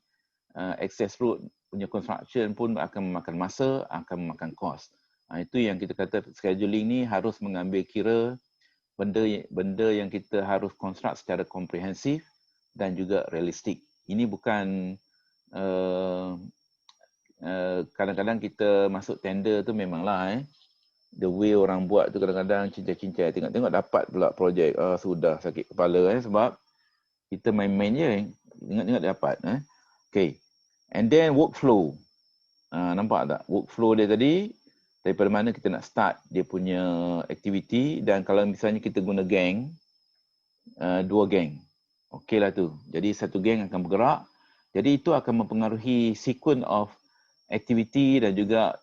access road punya construction pun akan memakan masa, akan memakan kos. Itu yang kita kata scheduling ni harus mengambil kira benda yang kita harus construct secara komprehensif dan juga realistik. Ini bukan kadang-kadang kita masuk tender tu memanglah the way orang buat tu kadang-kadang cincai-cincai. Tengok-tengok dapat pula projek. Sudah sakit kepala sebab kita main-main je. Tengok-tengok dapat. Okay. And then workflow. Nampak tak? Workflow dia tadi, daripada mana kita nak start dia punya aktiviti. Dan kalau misalnya kita guna gang, 2 gang. Okey lah tu. Jadi satu gang akan bergerak. Jadi itu akan mempengaruhi sequence of aktiviti dan juga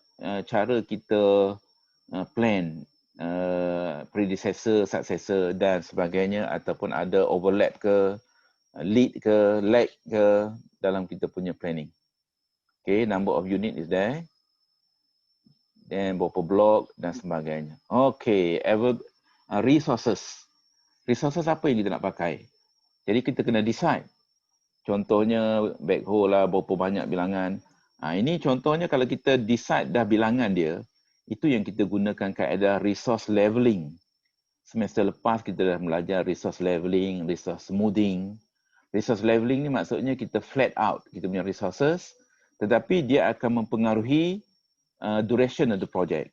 cara kita plan predecessor, successor dan sebagainya ataupun ada overlap ke, lead ke, lag ke dalam kita punya planning. Okay, number of unit is there. Then berapa blok dan sebagainya. Okay, resources. Resources apa yang kita nak pakai? Jadi kita kena decide. Contohnya backhoe lah, berapa banyak bilangan. Ini contohnya kalau kita decide dah bilangan dia, itu yang kita gunakan kaedah resource leveling. Semester lepas kita dah belajar resource leveling, resource smoothing. Resource leveling ni maksudnya kita flat out kita punya resources, tetapi dia akan mempengaruhi duration of the project.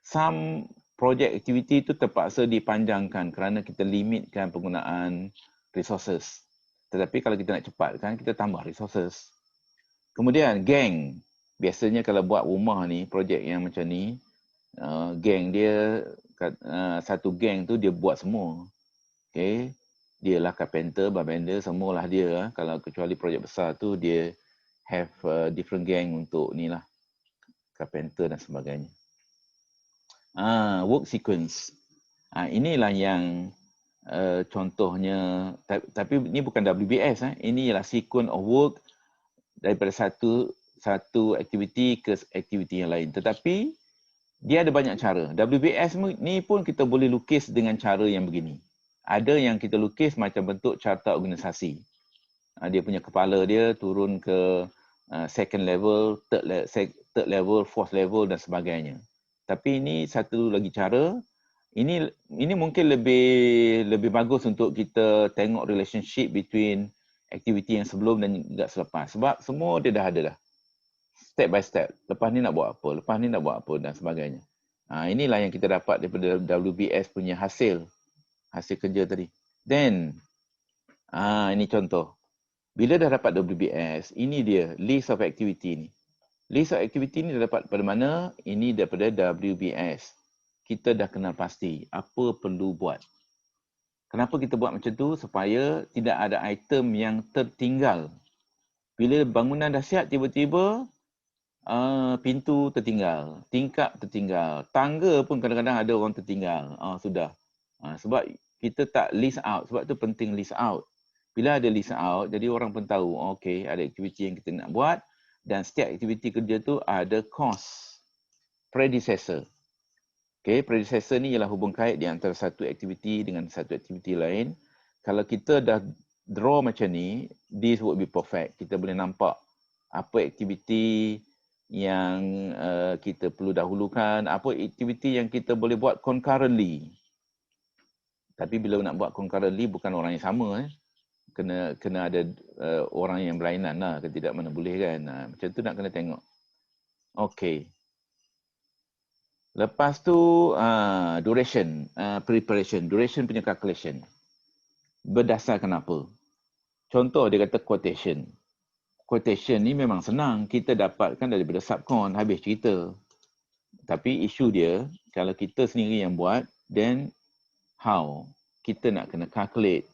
Some project activity itu terpaksa dipanjangkan kerana kita limitkan penggunaan resources. Tetapi kalau kita nak cepatkan, kita tambah resources. Kemudian gang. Biasanya kalau buat rumah ni, projek yang macam ni, gang dia, satu gang tu dia buat semua. Okay. Dia lah carpenter, barbender, semualah dia. Kalau kecuali projek besar tu, dia have different gang untuk ni lah. Carpenter dan sebagainya. Work sequence. Inilah yang contohnya, tapi ini bukan WBS. Ini ialah sequence of work daripada satu aktiviti ke aktiviti yang lain. Tetapi dia ada banyak cara. WBS ni pun kita boleh lukis dengan cara yang begini. Ada yang kita lukis macam bentuk carta organisasi. Dia punya kepala dia turun ke second level, third level, fourth level dan sebagainya. Tapi ini satu lagi cara. Ini mungkin lebih bagus untuk kita tengok relationship between aktiviti yang sebelum dan juga selepas. Sebab semua dia dah ada dah. Step by step. Lepas ni nak buat apa, lepas ni nak buat apa dan sebagainya. Inilah yang kita dapat daripada WBS punya hasil kerja tadi. Then, ini contoh. Bila dah dapat WBS, ini dia list of activity ni. List of activity ni dah dapat pada mana? Ini daripada WBS. Kita dah kenal pasti apa perlu buat. Kenapa kita buat macam tu? Supaya tidak ada item yang tertinggal. Bila bangunan dah siap, tiba-tiba pintu tertinggal, tingkap tertinggal, tangga pun kadang-kadang ada orang tertinggal. Sudah. Sebab kita tak list out. Sebab tu penting list out. Bila ada list out, jadi orang pun tahu, okey, ada aktiviti yang kita nak buat dan setiap aktiviti kerja tu ada cost predecessor. Okey, predecessor ni ialah hubung kait di antara satu aktiviti dengan satu aktiviti lain. Kalau kita dah draw macam ni, this would be perfect. Kita boleh nampak apa aktiviti yang kita perlu dahulukan, apa aktiviti yang kita boleh buat concurrently. Tapi bila nak buat concurrently bukan orang yang sama. Kena ada orang yang berlainan lah, tidak mana boleh kan. Macam tu nak kena tengok. Okey. Lepas tu duration, preparation, duration punya calculation. Berdasarkan apa? Contoh dia kata quotation. Quotation ni memang senang, kita dapatkan daripada subcon, habis cerita. Tapi isu dia, kalau kita sendiri yang buat, then how? Kita nak kena calculate.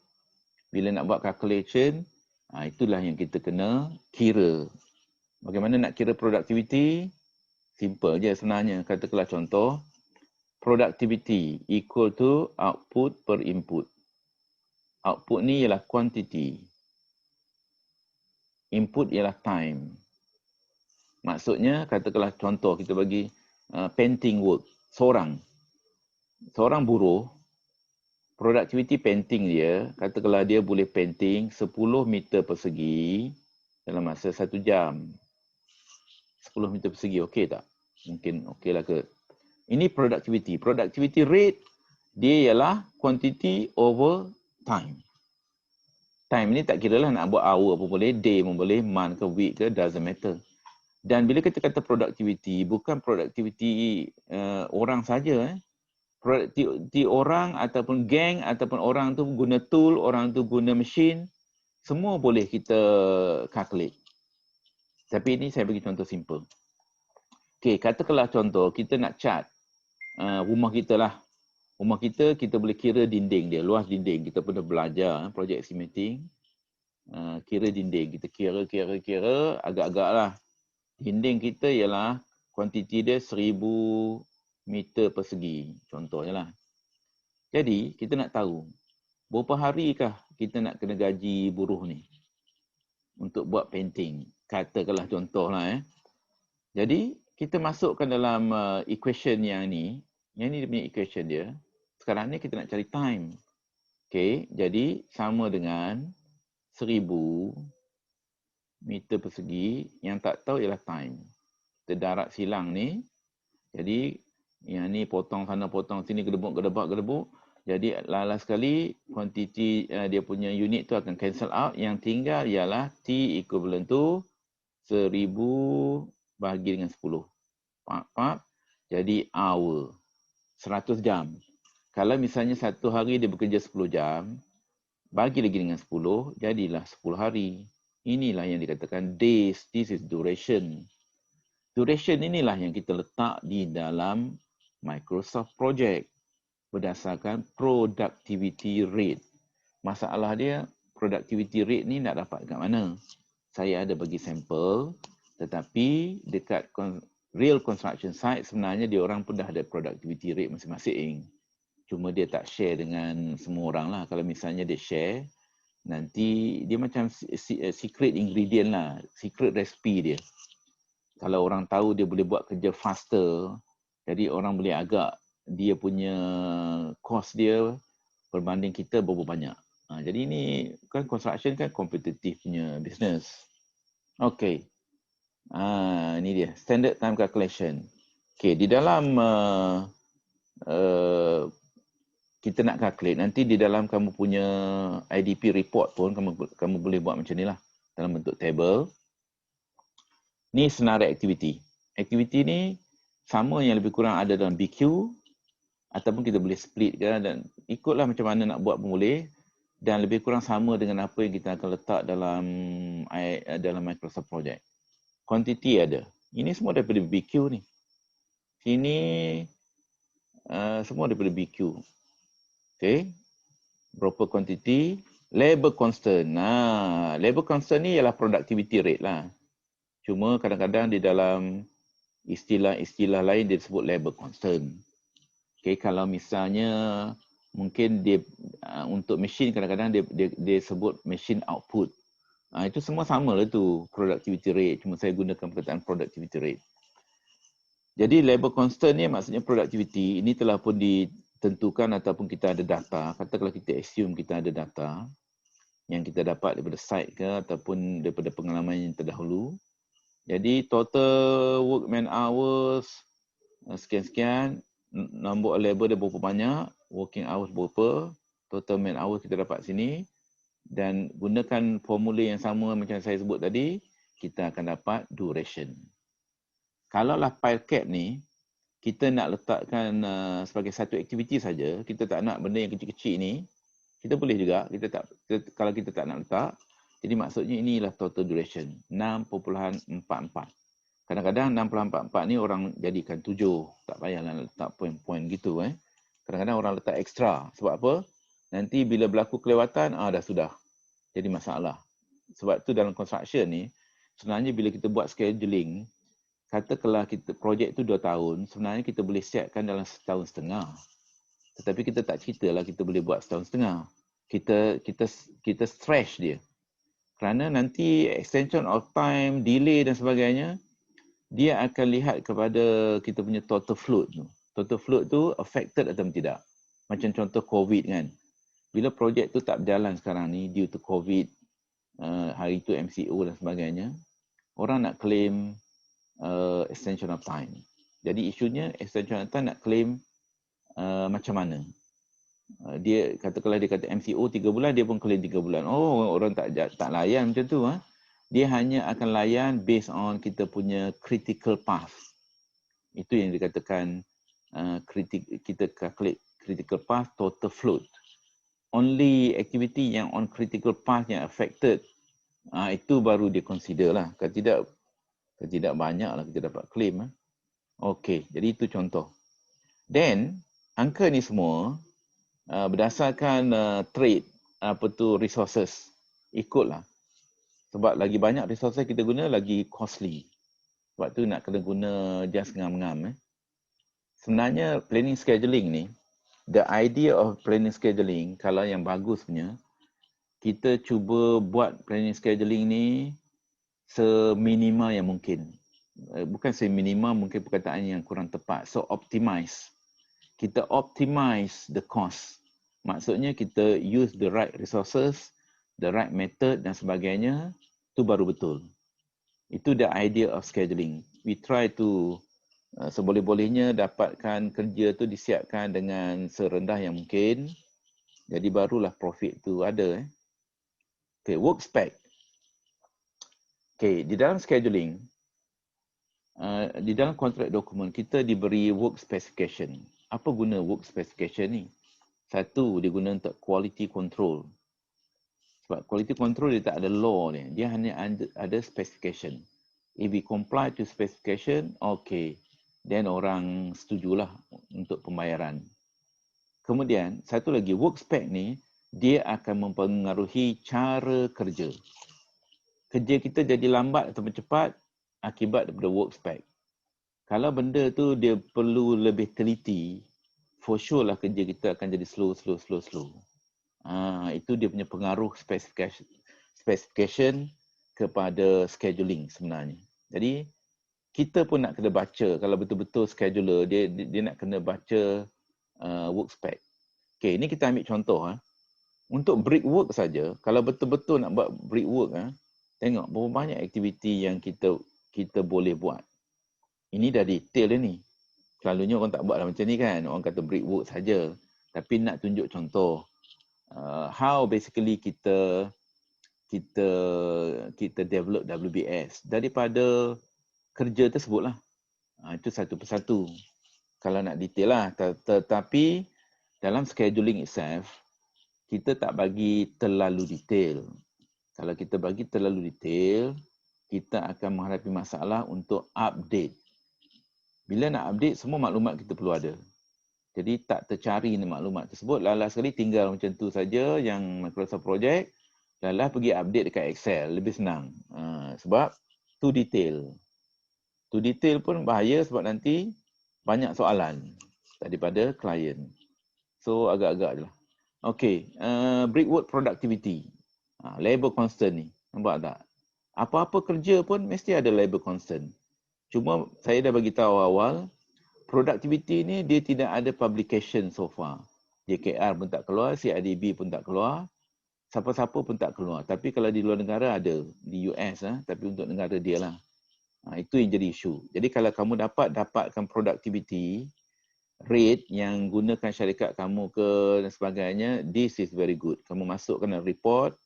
Bila nak buat calculation, itulah yang kita kena kira. Bagaimana nak kira productivity? Simple je sebenarnya. Katakanlah contoh, productivity equal to output per input. Output ni ialah quantity. Input ialah time. Maksudnya, katakanlah contoh kita bagi painting work. Seorang buruh, productivity painting dia, katakanlah dia boleh painting 10 meter persegi dalam masa 1 jam. 10 meter persegi, okey tak? Mungkin okey lah ke? Ini productivity. Productivity rate, dia ialah quantity over time. Time ni tak kira lah nak buat hour pun boleh, day pun boleh, month ke week ke, doesn't matter. Dan bila kita kata productivity, bukan productivity orang saja. Produktiviti orang ataupun geng ataupun orang tu guna tool, orang tu guna mesin, semua boleh kita calculate. Tapi ini saya bagi contoh simple. Okey, katakanlah contoh kita nak cat rumah kita lah. Rumah kita boleh kira dinding dia, luas dinding. Kita pernah belajar project estimating. Kira dinding, kita kira agak-agak lah. Dinding kita ialah kuantiti dia 1000 meter persegi, contohnya lah. Jadi, kita nak tahu berapa harikah kita nak kena gaji buruh ni untuk buat painting. Katakanlah contoh lah. Jadi, kita masukkan dalam equation yang ni dia punya equation dia. Sekarang ni kita nak cari time. Okay, jadi sama dengan 1000 meter persegi, yang tak tahu ialah time. Kita darat silang ni, jadi yang ni potong sana, potong sini, gedebuk. Jadi last sekali kuantiti dia punya unit tu akan cancel out. Yang tinggal ialah T equivalent to 1000 bahagi dengan 10. Jadi hour. 100 jam. Kalau misalnya satu hari dia bekerja 10 jam, bagi lagi dengan 10, jadilah 10 hari. Inilah yang dikatakan days. This is duration. Duration inilah yang kita letak di dalam Microsoft Project berdasarkan productivity rate. Masalah dia, productivity rate ni nak dapat kat mana? Saya ada bagi sampel, tetapi dekat real construction site sebenarnya dia orang pun dah ada productivity rate masing-masing. Cuma dia tak share dengan semua orang lah. Kalau misalnya dia share, nanti dia macam secret ingredient lah, secret recipe dia. Kalau orang tahu dia boleh buat kerja faster, jadi orang boleh agak dia punya cost dia berbanding kita berapa banyak. Jadi ini kan construction kan kompetitif punya business. Okay. Ini dia standard time calculation. Okay, di dalam kita nak calculate, nanti di dalam kamu punya IDP report pun kamu boleh buat macam ni lah dalam bentuk table. Ni senarai aktiviti. Aktiviti ni sama yang lebih kurang ada dalam BQ, ataupun kita boleh split kan, dan ikutlah macam mana nak buat pun boleh, dan lebih kurang sama dengan apa yang kita akan letak dalam Microsoft Project. Quantity ada. Ini semua daripada BQ ni. Sini semua daripada BQ. Okay. Berapa quantity, labor constant. Labor constant ni ialah productivity rate lah. Cuma kadang-kadang di dalam istilah-istilah lain dia sebut labor constant. Okay, kalau misalnya mungkin dia untuk machine kadang-kadang dia sebut machine output. Itu semua sama lah tu, productivity rate. Cuma saya gunakan perkataan productivity rate. Jadi labor constant ni maksudnya productivity. Ini telah pun ditentukan ataupun kita ada data. Katakanlah kita assume kita ada data yang kita dapat daripada site ke ataupun daripada pengalaman yang terdahulu. Jadi total workman hours sekian-sekian, number of labor dia berapa banyak, working hours berapa, total man hours kita dapat sini, dan gunakan formula yang sama macam saya sebut tadi, kita akan dapat duration. Kalaulah pile cap ni, kita nak letakkan sebagai satu aktiviti saja, kita tak nak benda yang kecil-kecil ni, kita boleh juga, kalau kita tak nak letak, jadi maksudnya inilah total duration, 6.44. Kadang-kadang 6.44 ni orang jadikan 7, tak payahlah letak poin-poin gitu. Kadang-kadang orang letak ekstra, sebab apa? Nanti bila berlaku kelewatan, dah sudah jadi masalah. Sebab tu dalam construction ni, sebenarnya bila kita buat scheduling, katakanlah kita projek tu 2 tahun, sebenarnya kita boleh siapkan dalam 1.5 tahun. Tetapi kita tak ceritalah kita boleh buat 1.5 tahun. Kita stretch dia. Kerana nanti extension of time, delay dan sebagainya, dia akan lihat kepada kita punya total float tu. Total float tu affected atau tidak. Macam contoh COVID kan. Bila projek tu tak berjalan sekarang ni due to COVID, hari tu MCO dan sebagainya, orang nak claim extension of time. Jadi isunya extension of time nak claim macam mana. Dia katakanlah dia kata MCO 3 bulan, dia pun claim 3 bulan. Orang tak layan macam tu. Dia hanya akan layan based on kita punya critical path. Itu yang dikatakan kita calculate critical path total float. Only activity yang on critical path yang affected, itu baru dia consider lah. Kalau tidak banyak lah kita dapat claim. Okey, jadi itu contoh. Then, angka ni semua berdasarkan trade, resources. Ikutlah. Sebab lagi banyak resources kita guna, lagi costly. Sebab tu nak kena guna just ngam-ngam. Sebenarnya planning scheduling ni, the idea of planning scheduling, kalau yang bagus punya, kita cuba buat planning scheduling ni seminima yang mungkin. Bukan seminima, mungkin perkataan yang kurang tepat. So optimize. Kita optimize the cost. Maksudnya kita use the right resources, the right method dan sebagainya, tu baru betul. Itu the idea of scheduling. We try to seboleh-bolehnya dapatkan kerja tu disiapkan dengan serendah yang mungkin. Jadi barulah profit tu ada. Okay, work spec. Okay, di dalam scheduling, di dalam kontrak dokumen kita diberi work specification. Apa guna work specification ni? Satu, dia guna untuk quality control. Sebab quality control dia tak ada law ni. Dia hanya ada specification. If we comply to specification, okay. Then orang setujulah untuk pembayaran. Kemudian, satu lagi, work spec ni, dia akan mempengaruhi cara kerja. Kerja kita jadi lambat atau cepat akibat daripada work spec. Kalau benda tu dia perlu lebih teliti, for sure lah kerja kita akan jadi slow. Itu dia punya pengaruh specification kepada scheduling sebenarnya. Jadi, kita pun nak kena baca, kalau betul-betul scheduler, dia nak kena baca work spec. Okay, ini kita ambil contoh. Untuk brickwork saja, kalau betul-betul nak buat brickwork, tengok berapa banyak aktiviti yang kita boleh buat. Ini dah detail ni. Selalunya orang tak buat macam ni kan. Orang kata brickwork saja. Tapi nak tunjuk contoh. How basically kita develop WBS. Daripada kerja tersebut lah. Itu satu persatu. Kalau nak detail lah. Tetapi dalam scheduling itself, kita tak bagi terlalu detail. Kalau kita bagi terlalu detail, kita akan menghadapi masalah untuk update. Bila nak update, semua maklumat kita perlu ada. Jadi tak tercari maklumat tersebut. Lala sekali tinggal macam tu saja yang Microsoft Project. Lala pergi update dekat Excel. Lebih senang. Sebab too detail. Too detail pun bahaya sebab nanti banyak soalan daripada klien. So agak-agak je lah. Okay. Brickwork productivity. Labor constant ni. Nampak tak? Apa-apa kerja pun mesti ada labor constant. Cuma saya dah bagi tahu awal, productivity ni dia tidak ada publication so far. JKR pun tak keluar, CIDB pun tak keluar, siapa-siapa pun tak keluar. Tapi kalau di luar negara ada, di US tapi untuk negara dia lah. Itu yang jadi isu. Jadi kalau kamu dapatkan productivity rate yang gunakan syarikat kamu ke dan sebagainya, this is very good. Kamu masukkan report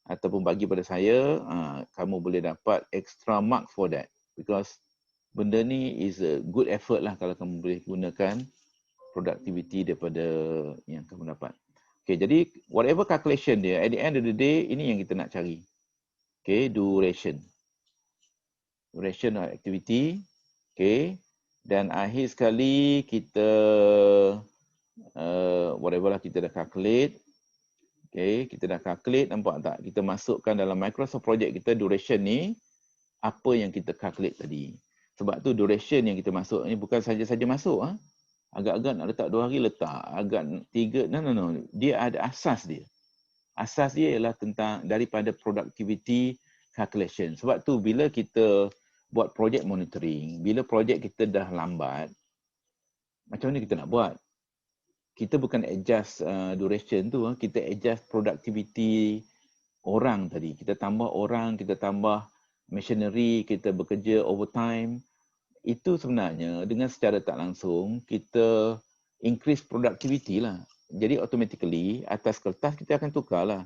ataupun bagi pada saya, kamu boleh dapat extra mark for that. Because benda ni is a good effort lah kalau kamu boleh gunakan productivity daripada yang kamu dapat. Okay, jadi whatever calculation dia, at the end of the day, ini yang kita nak cari. Okay, duration. Duration of activity. Okay, dan akhir sekali kita whatever lah kita dah calculate. Okay, kita dah calculate, nampak tak? Kita masukkan dalam Microsoft Project kita duration ni, apa yang kita calculate tadi. Sebab tu duration yang kita masuk ni bukan saja-saja masuk. Agak-agak nak letak 2 hari letak. Agak 3, no. Dia ada asas dia. Asas dia ialah tentang daripada productivity calculation. Sebab tu bila kita buat project monitoring, bila projek kita dah lambat, macam mana kita nak buat? Kita bukan adjust duration tu, kita adjust productivity orang tadi. Kita tambah orang, kita tambah machinery, kita bekerja overtime. Itu sebenarnya dengan secara tak langsung kita increase productivity lah. Jadi automatically atas kertas kita akan tukar lah.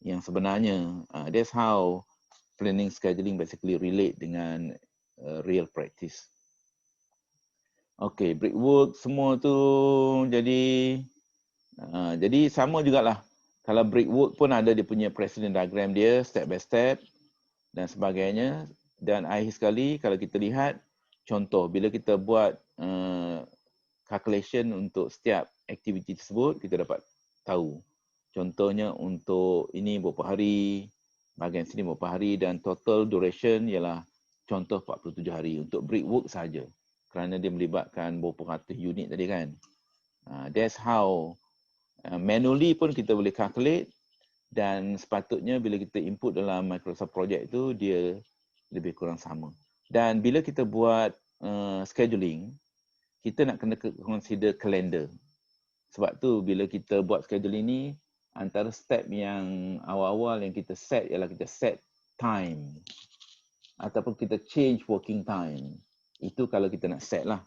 Yang sebenarnya, that's how planning scheduling basically relate dengan real practice. Okay, brickwork semua tu jadi sama jugalah. Kalau brickwork pun ada dia punya precedent diagram dia, step by step dan sebagainya. Dan akhir sekali kalau kita lihat contoh, bila kita buat calculation untuk setiap aktiviti tersebut, kita dapat tahu. Contohnya untuk ini berapa hari, bahagian sini berapa hari dan total duration ialah contoh 47 hari untuk brickwork saja. Kerana dia melibatkan berapa ratus unit tadi kan. That's how manually pun kita boleh calculate dan sepatutnya bila kita input dalam Microsoft Project tu dia lebih kurang sama. Dan bila kita buat scheduling, kita nak kena consider calendar. Sebab tu bila kita buat scheduling ni, antara step yang awal-awal yang kita set ialah kita set time ataupun kita change working time. Itu kalau kita nak set lah.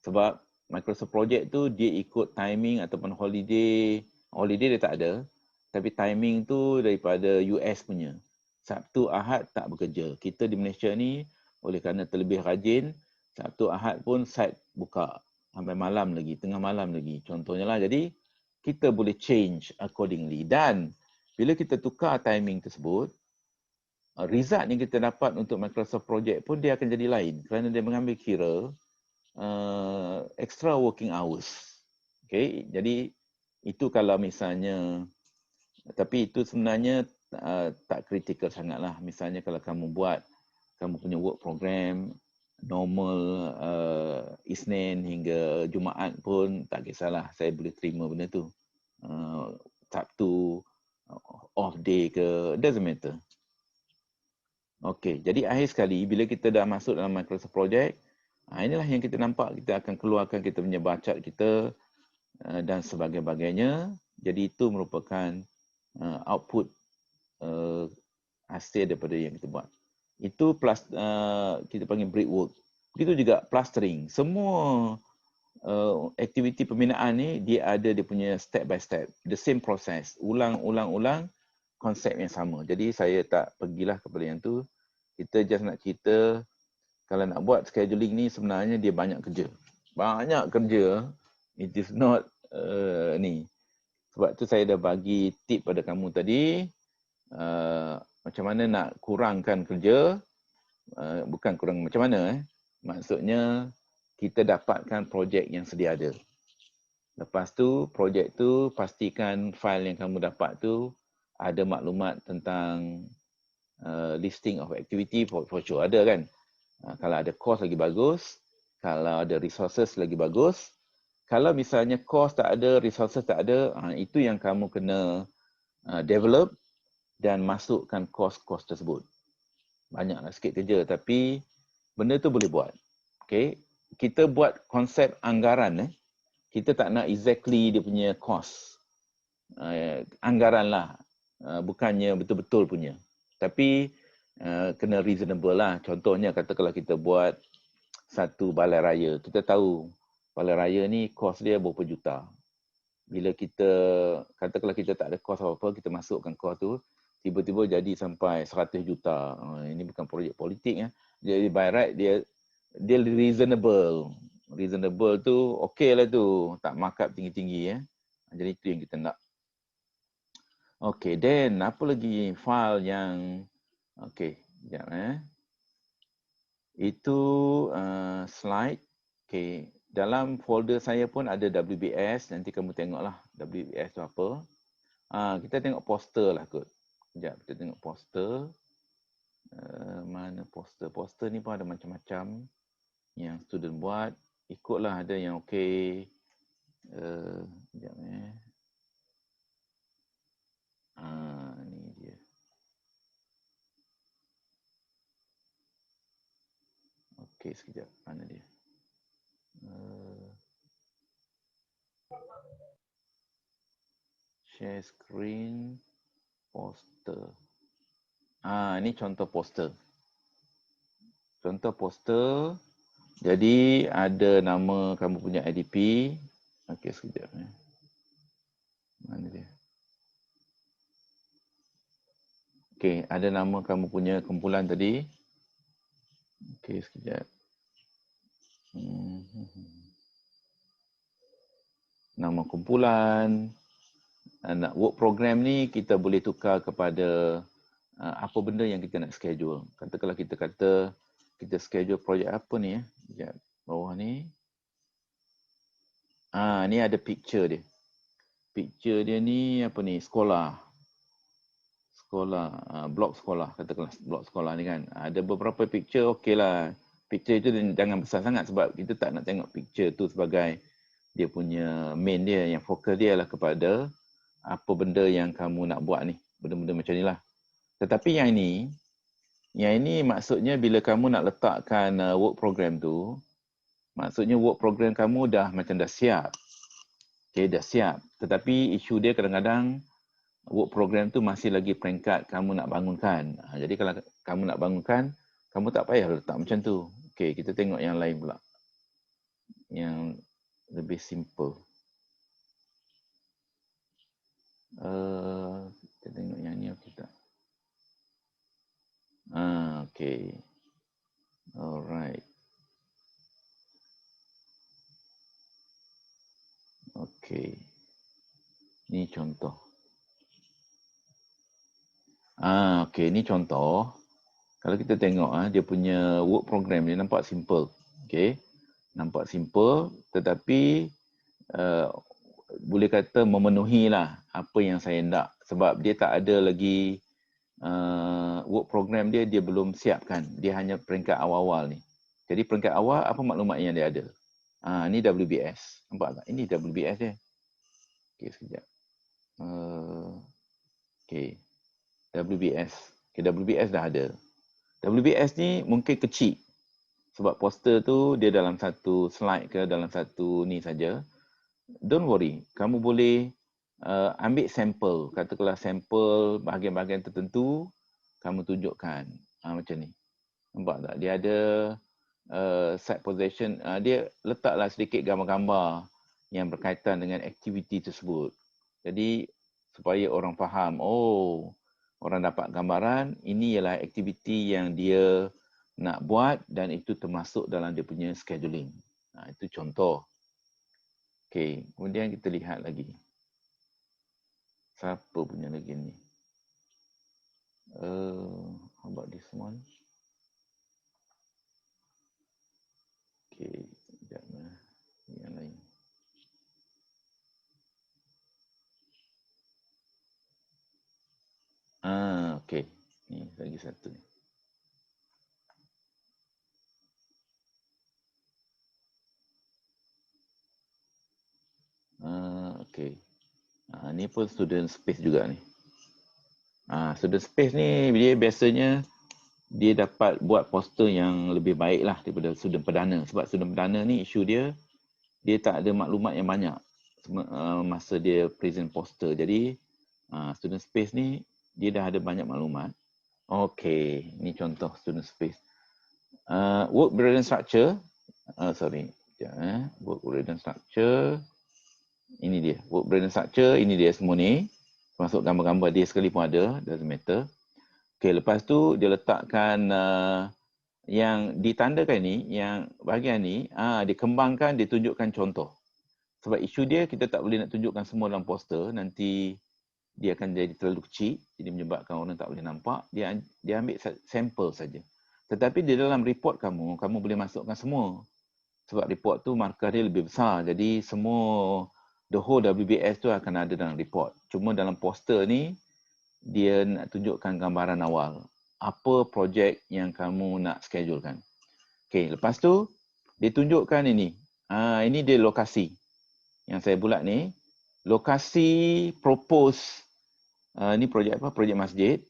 Sebab Microsoft Project tu dia ikut timing ataupun holiday. Holiday dia tak ada. Tapi timing tu daripada US punya. Sabtu, Ahad tak bekerja. Kita di Malaysia ni oleh kerana terlebih rajin, Sabtu, Ahad pun site buka. Sampai malam lagi, tengah malam lagi. Contohnya lah. Jadi kita boleh change accordingly. Dan bila kita tukar timing tersebut, result yang kita dapat untuk Microsoft Project pun dia akan jadi lain kerana dia mengambil kira extra working hours. Okay, jadi itu kalau misalnya, tapi itu sebenarnya tak kritikal sangatlah. Misalnya kalau kamu buat, kamu punya work program normal Isnin hingga Jumaat pun tak kisahlah, saya boleh terima benda tu. Sabtu off day ke, doesn't matter. Okey, jadi akhir sekali bila kita dah masuk dalam Microsoft Project, inilah yang kita nampak, kita akan keluarkan kita punya bacat kita dan sebagainya. Jadi itu merupakan output hasil daripada yang kita buat. Itu plus kita panggil brickwork. Begitu juga plastering. Semua aktiviti pembinaan ni dia ada dia punya step by step, the same process, ulang konsep yang sama. Jadi saya tak pergilah kepada yang tu. Kita just nak cerita Kalau nak buat scheduling ni sebenarnya dia banyak kerja. Banyak kerja. It is not ni. Sebab tu saya dah bagi tip pada kamu tadi. Macam mana nak kurangkan kerja. Bukan kurang macam mana. Maksudnya kita dapatkan projek yang sedia ada. Lepas tu, projek tu pastikan file yang kamu dapat tu ada maklumat tentang listing of activity for sure ada kan. Kalau ada course lagi bagus, kalau ada resources lagi bagus. Kalau misalnya course tak ada, resources tak ada, itu yang kamu kena develop dan masukkan course tersebut. Banyaklah sikit kerja tapi benda tu boleh buat. Okay. Kita buat konsep anggaran. Kita tak nak exactly dia punya cost. Anggaran lah. Bukannya betul-betul punya. Tapi kena reasonable lah. Contohnya kata kalau kita buat satu balai raya. Kita tahu balai raya ni cost dia berapa juta. Bila kita, kata kalau kita tak ada cost apa-apa, kita masukkan cost tu, tiba-tiba jadi sampai 100 juta. Ini bukan projek politik. Jadi by right dia reasonable. Reasonable tu okey lah tu. Tak markup tinggi-tinggi. Jadi itu yang kita nak. Okay, then apa lagi file yang okay, sekejap itu slide. Okay, dalam folder saya pun ada WBS. Nanti kamu tengoklah WBS tu apa. Kita tengok poster lah kot. Sekejap, kita tengok poster. Mana poster? Poster ni pun ada macam-macam yang student buat. Ikutlah, ada yang okay. Sekejap ni dia. Okay, sekejap. Mana dia? Share screen. Poster. Ini contoh poster. Contoh poster. Jadi ada nama kamu punya IDP. Okey, sekejap. Mana dia? Okey, ada nama kamu punya kumpulan tadi. Okey, sekejap. Nama kumpulan. Nak work program ni kita boleh tukar kepada apa benda yang kita nak schedule. Kata kalau kita kata kita schedule projek apa ni Sekejap. Bawah ni. Ni ada picture dia. Picture dia ni apa ni? Sekolah. Blok sekolah. Katakanlah blok sekolah ni kan. Ada beberapa picture, okey lah. Picture itu jangan besar sangat sebab kita tak nak tengok picture tu sebagai dia punya main dia. Yang fokus dia adalah kepada apa benda yang kamu nak buat ni. Benda-benda macam ni lah. Tetapi yang ini maksudnya bila kamu nak letakkan work program tu, maksudnya work program kamu dah macam dah siap. Okay, dah siap. Tetapi isu dia kadang-kadang work program tu masih lagi peringkat kamu nak bangunkan. Jadi kalau kamu nak bangunkan, kamu tak payah letak macam tu. Okay, kita tengok yang lain pula. Yang lebih simple. Kita tengok yang ni okey tak? Okay. Alright. Okay. Ni contoh. Okay, ni contoh. Kalau kita tengok dia punya work program dia nampak simple. Okay. Nampak simple tetapi boleh kata memenuhi lah apa yang saya nak. Sebab dia tak ada lagi work program dia belum siapkan. Dia hanya peringkat awal-awal ni. Jadi peringkat awal apa maklumat yang dia ada. Ni WBS. Nampak tak? Ini WBS dia. Okay, sekejap. Okay. WBS. Okay, WBS dah ada. WBS ni mungkin kecil. Sebab poster tu dia dalam satu slide ke dalam satu ni saja. Don't worry. Kamu boleh ambil sampel. Katakanlah sampel bahagian-bahagian tertentu kamu tunjukkan. Macam ni. Nampak tak? Dia ada site possession. Dia letaklah sedikit gambar-gambar yang berkaitan dengan aktiviti tersebut. Jadi supaya orang faham, orang dapat gambaran, ini ialah aktiviti yang dia nak buat dan itu termasuk dalam dia punya scheduling. Itu contoh. Okey, kemudian kita lihat lagi. Siapa punya lagi ni? How about this one? Okey, sekejap lah. Yang lain. Okey. Ni lagi satu ni. Okey. Ni pun student space juga ni. Student space ni dia biasanya dia dapat buat poster yang lebih baik lah daripada student perdana. Sebab student perdana ni isu dia tak ada maklumat yang banyak masa dia present poster. Jadi student space ni dia dah ada banyak maklumat. Okey, ni contoh student space. Work breakdown structure. Work breakdown structure. Ini dia. Work breakdown structure. Ini dia semua ni. Termasuk gambar-gambar dia sekali pun ada. Doesn't matter. Okey, lepas tu dia letakkan yang ditandakan ni, yang bahagian ni, dikembangkan, ditunjukkan contoh. Sebab isu dia kita tak boleh nak tunjukkan semua dalam poster, nanti dia akan jadi terlalu kecil, jadi menyebabkan orang tak boleh nampak. Dia ambil sampel saja. Tetapi di dalam report kamu boleh masukkan semua. Sebab report tu markah dia lebih besar. Jadi semua the whole WBS tu akan ada dalam report. Cuma dalam poster ni dia nak tunjukkan gambaran awal. Apa projek yang kamu nak schedulekan. Okey, lepas tu dia tunjukkan ini. Ini dia lokasi. Yang saya bulat ni, lokasi propose ni projek apa? Projek masjid.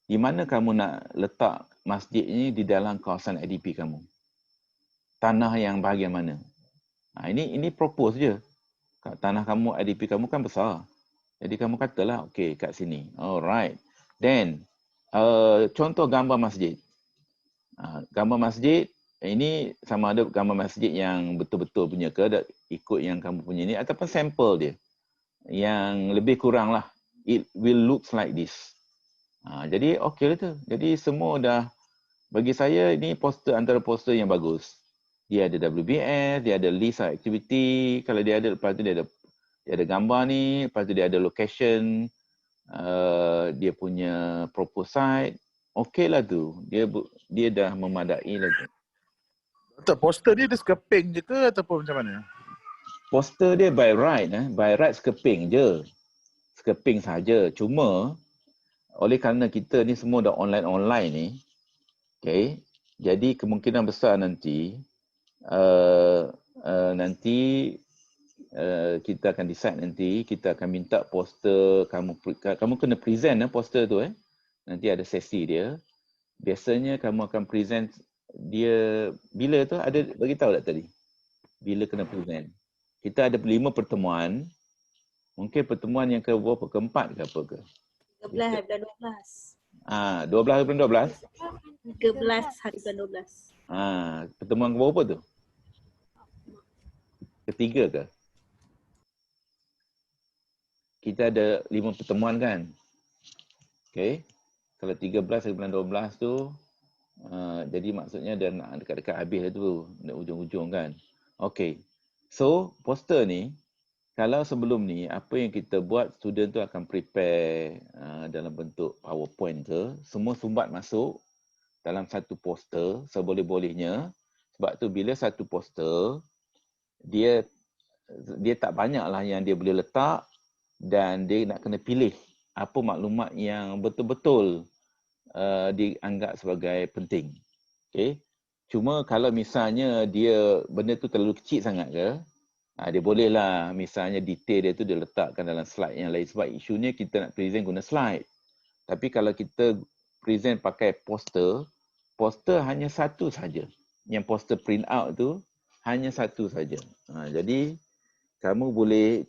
Di mana kamu nak letak masjid ini di dalam kawasan IDP kamu? Tanah yang bahagian mana? Ini propose je. Tanah kamu, IDP kamu kan besar. Jadi kamu katalah, okey, kat sini. Alright. Then, contoh gambar masjid. Gambar masjid, ini sama ada gambar masjid yang betul-betul punya ke, ikut yang kamu punya ni, ataupun sampel dia. Yang lebih kurang lah. It will look like this. Jadi, okey lah tu. Jadi, semua dah, bagi saya, ini poster antara poster yang bagus. Dia ada WBS, dia ada list activity. Kalau dia ada, lepas tu dia ada gambar ni, lepas tu dia ada location, dia punya propose site. Okey lah tu. Dia dah memadai lah tu. Doktor, poster dia skeping je ke ataupun macam mana? Poster dia by right. By right skeping je. Skeping saja. Cuma, oleh kerana kita ni semua dah online ni, okay, jadi kemungkinan besar nanti, kita akan decide nanti, kita akan minta poster, kamu kena present poster tu. Nanti ada sesi dia. Biasanya kamu akan present dia bila tu, ada bagi tahu tak tadi? Bila kena present. Kita ada 5 pertemuan. Mungkin pertemuan yang ke-4 ke apa ke? 13 hari bulan 12. 12 hari bulan 12? 13 hari bulan 12. Pertemuan ke berapa tu? Ketiga ke? Kita ada 5 pertemuan kan? Okay. Kalau 13 hari bulan 12 tu, jadi maksudnya dah nak dekat-dekat habis lah tu, nak ujung-ujung kan. Okay. So, poster ni, kalau sebelum ni, apa yang kita buat, student tu akan prepare dalam bentuk PowerPoint ke, semua sumbat masuk dalam satu poster, seboleh-bolehnya. Sebab tu bila satu poster, dia tak banyak lah yang dia boleh letak dan dia nak kena pilih apa maklumat yang betul-betul dianggap sebagai penting. Okay. Cuma kalau misalnya benda tu terlalu kecil sangat ke, dia bolehlah misalnya detail dia tu dia letakkan dalam slide yang lain. Sebab isunya kita nak present guna slide. Tapi kalau kita present pakai poster hanya satu saja. Yang poster print out tu hanya satu saja. Jadi kamu boleh,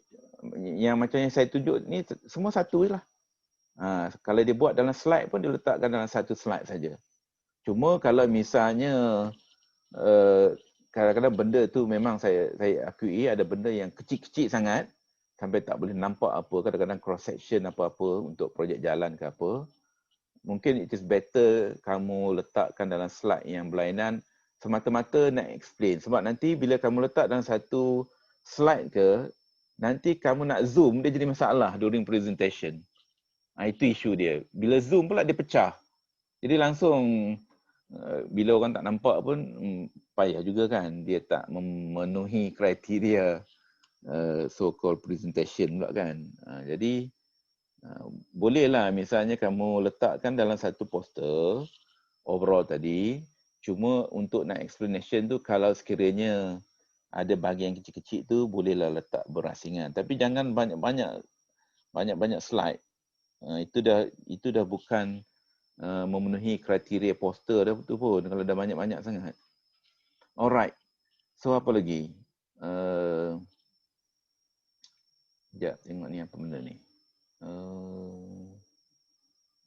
yang macam yang saya tunjuk ni semua satu je lah. Kalau dia buat dalam slide pun dia letakkan dalam satu slide saja. Cuma kalau misalnya kadang-kadang benda tu memang saya akui ada benda yang kecil-kecil sangat sampai tak boleh nampak apa, kadang-kadang cross section apa-apa untuk projek jalan ke apa. mungkin it is better kamu letakkan dalam slide yang berlainan semata-mata nak explain. Sebab nanti bila kamu letak dalam satu slide ke, nanti kamu nak zoom, dia jadi masalah during presentation. Itu isu dia. Bila zoom pula dia pecah. Jadi langsung bila orang tak nampak pun payah juga kan. Dia tak memenuhi kriteria so-called presentation pula kan. Jadi bolehlah misalnya kamu letakkan dalam satu poster overall tadi, cuma untuk nak explanation tu kalau sekiranya ada bahagian kecil-kecil tu bolehlah letak berasingan. Tapi jangan banyak-banyak slide. Itu dah bukan memenuhi kriteria poster dah betul pun kalau dah banyak-banyak sangat. Alright. So apa lagi? Sekejap tengok ni apa benda ni.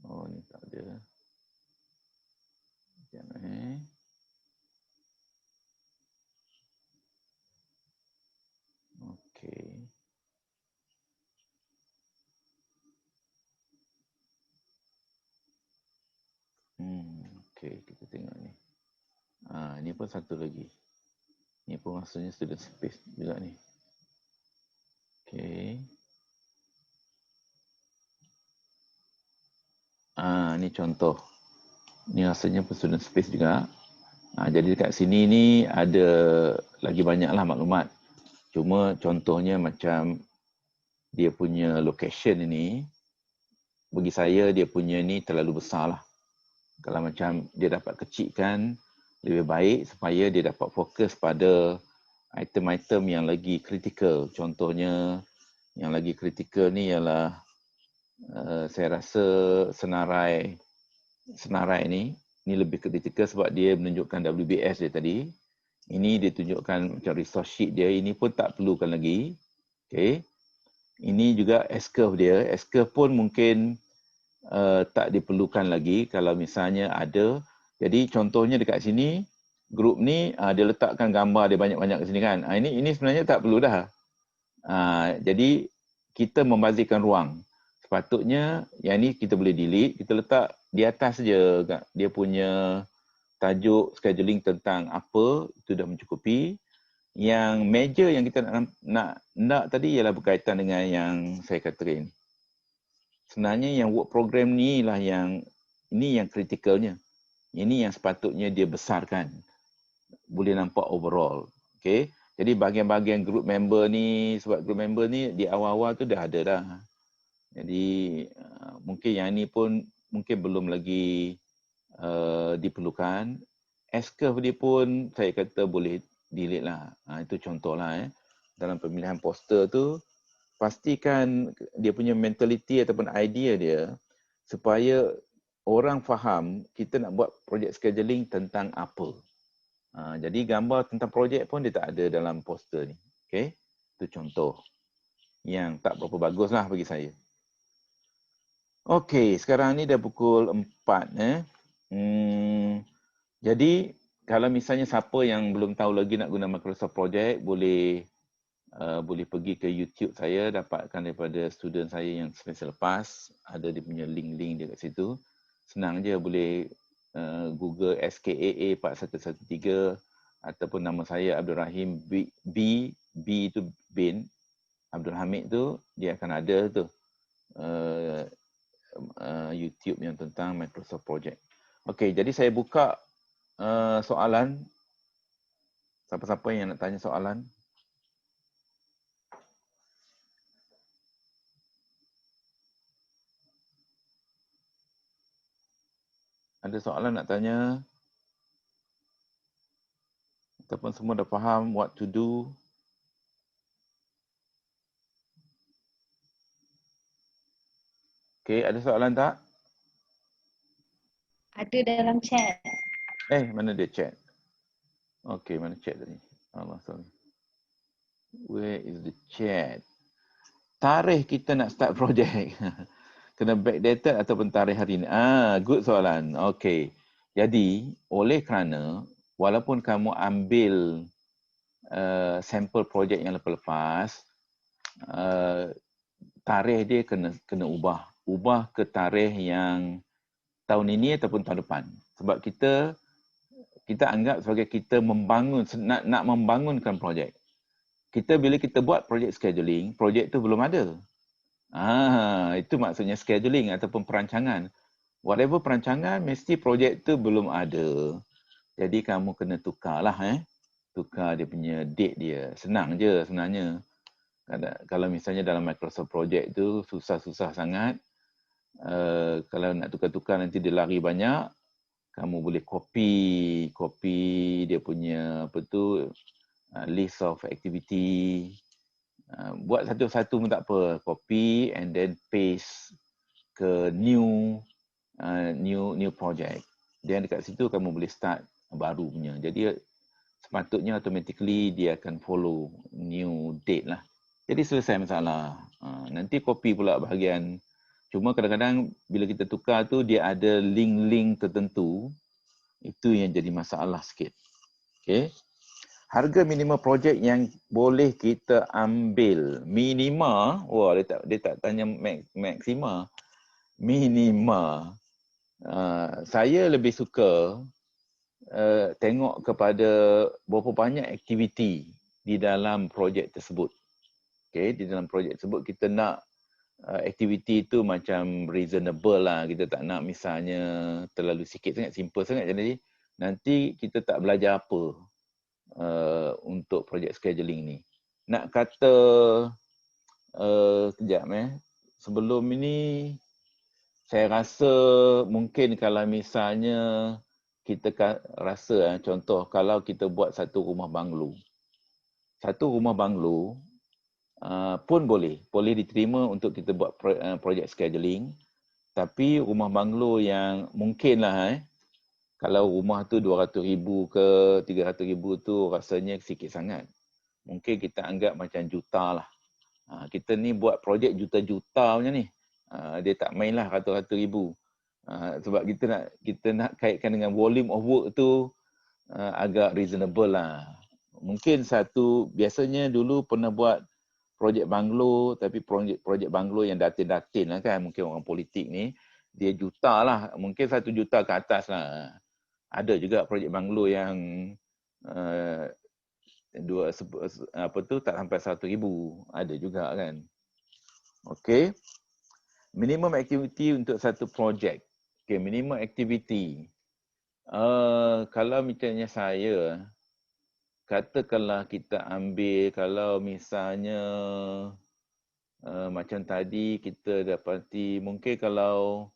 Oh ni tak ada. Sekejap Okay. Okay, kita tengok ni. Ni pun satu lagi. Ni pun maksudnya student space juga ni. Okay. Ni contoh. Ni rasanya pun student space juga. Jadi dekat sini ni ada lagi banyaklah maklumat. Cuma contohnya macam dia punya location ini, bagi saya dia punya ni terlalu besar lah. Kalau macam dia dapat kecilkan, lebih baik supaya dia dapat fokus pada item-item yang lagi kritikal. Contohnya yang lagi kritikal ni ialah saya rasa senarai ni lebih kritikal sebab dia menunjukkan WBS dia tadi. Ini dia tunjukkan macam resource sheet dia, ini pun tak perlukan lagi. Okay. Ini juga S-curve dia. S-curve pun mungkin tak diperlukan lagi kalau misalnya ada. Jadi contohnya dekat sini, grup ni dia letakkan gambar dia banyak-banyak kat sini kan. Ini sebenarnya tak perlu dah. Jadi kita membazirkan ruang. Sepatutnya yang ni kita boleh delete, kita letak di atas saja dia punya tajuk scheduling tentang apa, itu dah mencukupi. Yang major yang kita nak tadi ialah berkaitan dengan yang saya katakan. Sebenarnya yang work program ni lah yang kritikalnya. Ini yang sepatutnya dia besarkan. Boleh nampak overall. Okay. Jadi bahagian-bahagian group member ni, sebab group member ni di awal-awal tu dah ada dah. Jadi mungkin yang ni pun mungkin belum lagi diperlukan. S-curve dia pun saya kata boleh delete lah. Itu contoh lah. Dalam pemilihan poster tu, pastikan dia punya mentality ataupun idea dia supaya orang faham kita nak buat projek scheduling tentang apa. Jadi gambar tentang projek pun dia tak ada dalam poster ni. Okay? Itu contoh yang tak berapa bagus lah bagi saya. Okay, sekarang ni dah pukul 4. Jadi kalau misalnya siapa yang belum tahu lagi nak guna Microsoft Project, boleh pergi ke YouTube saya, dapatkan daripada student saya yang semester lepas, ada dia punya link-link dia kat situ. Senang je, boleh Google SKAA 4113 ataupun nama saya Abdul Rahim B itu bin, Abdul Hamid tu dia akan ada tu YouTube yang tentang Microsoft Project. Okey, jadi saya buka soalan. Siapa-siapa yang nak tanya soalan? Ada soalan nak tanya? Ataupun semua dah faham what to do? Okey, ada soalan tak? Ada dalam chat. Mana dia chat? Okey, mana chat tadi? Allah, sorry. Where is the chat? Tarikh kita nak start project. Kena backdated ataupun tarikh hari ni? Good soalan. Okey. Jadi, oleh kerana walaupun kamu ambil sampel projek yang lepas-lepas, tarikh dia kena ubah. Ubah ke tarikh yang tahun ini ataupun tahun depan. Sebab kita anggap sebagai kita membangun, nak membangunkan projek. Bila kita buat projek scheduling, projek tu belum ada. Itu maksudnya scheduling ataupun perancangan. Whatever perancangan, mesti projek tu belum ada. Jadi kamu kena tukarlah. Tukar dia punya date dia. Senang je sebenarnya. Kalau misalnya dalam Microsoft Project tu susah-susah sangat. Kalau nak tukar-tukar nanti dia lari banyak. Kamu boleh copy dia punya list of activity. Buat satu-satu pun tak apa. Copy and then paste ke new project. Dan dekat situ kamu boleh start baru punya. Jadi sepatutnya automatically dia akan follow new date lah. Jadi selesai masalah. Nanti copy pula bahagian. Cuma kadang-kadang bila kita tukar tu dia ada link-link tertentu. Itu yang jadi masalah sikit. Okay. Harga minima projek yang boleh kita ambil. Minima. Wah, dia tak tanya maksima. Minima. Saya lebih suka tengok kepada berapa banyak aktiviti di dalam projek tersebut. Okay, di dalam projek tersebut kita nak aktiviti itu macam reasonable lah. Kita tak nak misalnya terlalu sikit sangat, simple sangat. Jadi nanti kita tak belajar apa untuk projek scheduling ni. Nak kata kejap sebelum ini saya rasa mungkin kalau misalnya kita rasa contoh kalau kita buat satu rumah banglo. Satu rumah banglo pun boleh diterima untuk kita buat projek scheduling. Tapi rumah banglo yang mungkinlah kalau rumah tu 200,000 ke 300,000 tu rasanya sikit sangat. Mungkin kita anggap macam juta lah. Kita ni buat projek juta-juta punya ni. Dia tak mainlah ratus-ratus ribu. Sebab kita nak kaitkan dengan volume of work tu agak reasonable lah. Mungkin biasanya dulu pernah buat projek banglo, tapi projek banglo yang datin-datin lah kan. Mungkin orang politik ni, dia juta lah. Mungkin 1 juta ke atas lah. Ada juga projek banglo yang tak sampai 100,000. Ada juga kan. Okey. Minimum activity untuk satu projek. Okey, minimum activity. Kalau misalnya saya, katakanlah kita ambil, kalau misalnya macam tadi kita dapati, mungkin kalau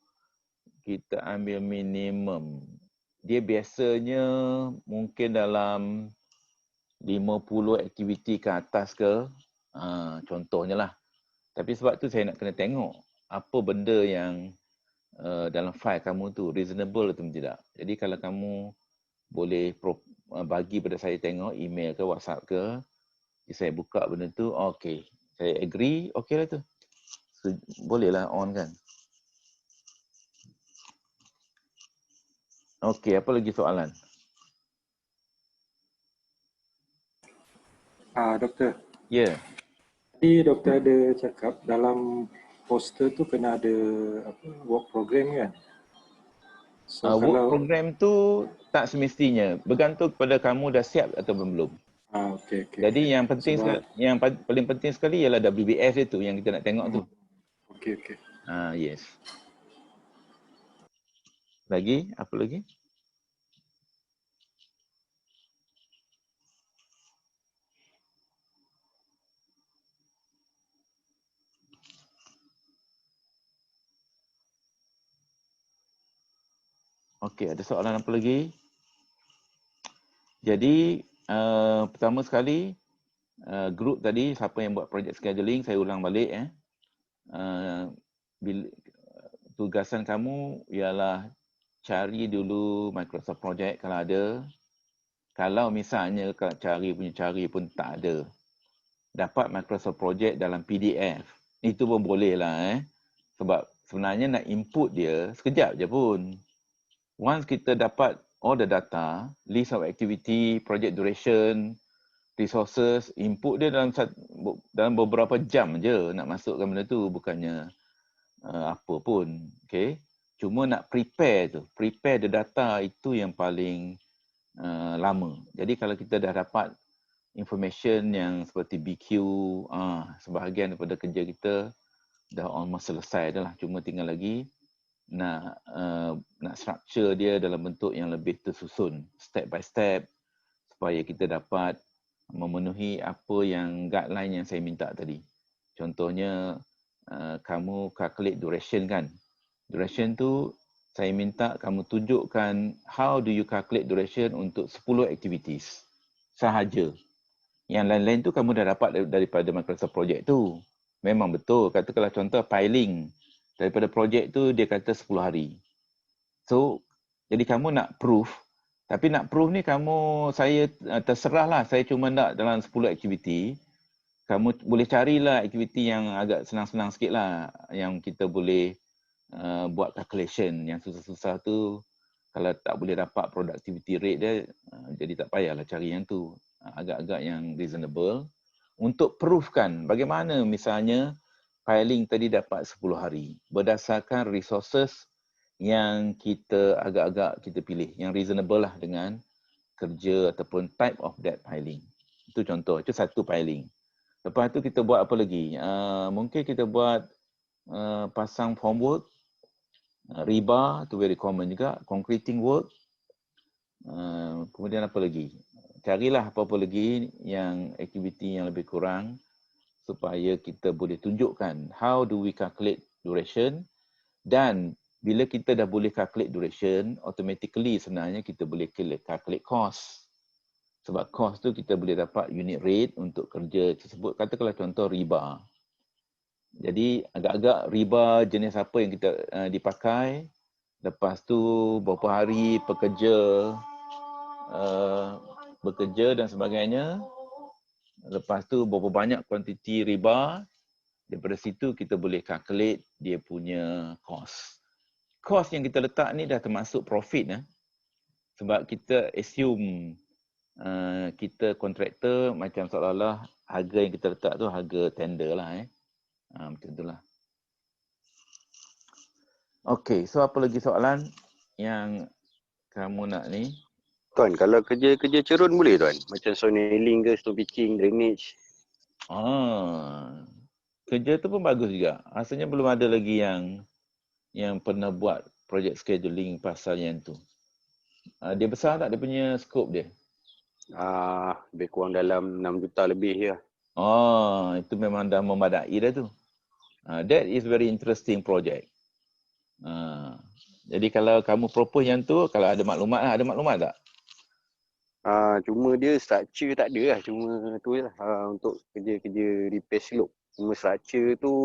kita ambil minimum, dia biasanya mungkin dalam 50 aktiviti ke atas ke, contohnya lah. Tapi sebab tu saya nak kena tengok apa benda yang dalam file kamu tu reasonable atau tidak. Jadi kalau kamu boleh bagi pada saya tengok email ke WhatsApp ke, saya buka benda tu, okey, saya agree, okey lah tu. Bolehlah on kan. Okey, apa lagi soalan? Doktor. Ya. Tadi doktor ada cakap dalam poster tu kena ada work program kan? So, work program tu tak semestinya. Bergantung kepada kamu dah siap atau belum. Okay. Jadi yang penting yang paling penting sekali ialah WBS itu yang kita nak tengok tu. Okay. Yes. Lagi? Apa lagi? Okey, ada soalan apa lagi? Jadi, pertama sekali, grup tadi, siapa yang buat projek scheduling, saya ulang balik. Tugasan kamu ialah cari dulu Microsoft Project kalau ada. Kalau misalnya cari pun tak ada. Dapat Microsoft Project dalam PDF. Itu pun boleh lah. Sebab sebenarnya nak input dia sekejap je pun. Once kita dapat all the data, list of activity, project duration, resources, input dia dalam beberapa jam je nak masukkan benda tu, bukannya apa pun. Okay. Cuma nak prepare the data itu yang paling lama. Jadi kalau kita dah dapat information yang seperti BQ, sebahagian daripada kerja kita dah almost selesai dah lah. Cuma tinggal lagi nak structure dia dalam bentuk yang lebih tersusun, step by step, supaya kita dapat memenuhi apa yang guideline yang saya minta tadi. Contohnya, kamu calculate duration kan. Duration tu saya minta kamu tunjukkan how do you calculate duration untuk 10 activities sahaja. Yang lain-lain tu kamu dah dapat daripada Microsoft Project tu. Memang betul. Katakanlah contoh filing daripada projek tu dia kata 10 hari. So, jadi kamu nak proof. Tapi nak proof ni saya terserah lah. Saya cuma nak dalam 10 aktiviti. Kamu boleh carilah aktiviti yang agak senang-senang sikit lah. Yang kita boleh buat calculation. Yang susah-susah tu, kalau tak boleh dapat productivity rate dia, jadi tak payahlah cari yang tu. Agak-agak yang reasonable. Untuk proofkan bagaimana misalnya filing tadi dapat 10 hari. Berdasarkan resources yang kita agak-agak kita pilih. Yang reasonable lah dengan kerja ataupun type of that filing. Itu contoh. Itu satu filing. Lepas tu kita buat apa lagi? Mungkin kita buat pasang formwork. Riba, tu very common juga. Concreting work. Kemudian apa lagi? Carilah apa-apa lagi yang aktiviti yang lebih kurang supaya kita boleh tunjukkan how do we calculate duration, dan bila kita dah boleh calculate duration, automatically sebenarnya kita boleh calculate cost. Sebab cost tu kita boleh dapat unit rate untuk kerja tersebut. Katakanlah contoh riba. Jadi agak-agak riba jenis apa yang kita dipakai, lepas tu berapa hari pekerja bekerja dan sebagainya. Lepas tu berapa banyak kuantiti riba. Daripada situ kita boleh calculate dia punya cost. Cost yang kita letak ni dah termasuk profit. Sebab kita assume kita kontraktor macam seolah-olah harga yang kita letak tu harga tender lah. Macam tu lah. Okay, so apa lagi soalan yang kamu nak ni? Tuan, kalau kerja cerun boleh tuan? Macam sonneling ke, stone pitching, drainage. Kerja tu pun bagus juga. Rasanya belum ada lagi yang pernah buat project scheduling pasal yang tu. Dia besar tak dia punya scope dia? Lebih kurang dalam 6 juta lebih je. Itu memang dah memadai dah tu. That is very interesting project. Jadi kalau kamu propose yang tu, kalau ada maklumat lah. Ada maklumat tak? Cuma dia structure tak ada lah. Cuma tu je lah. Untuk kerja-kerja repair slope. Cuma structure tu,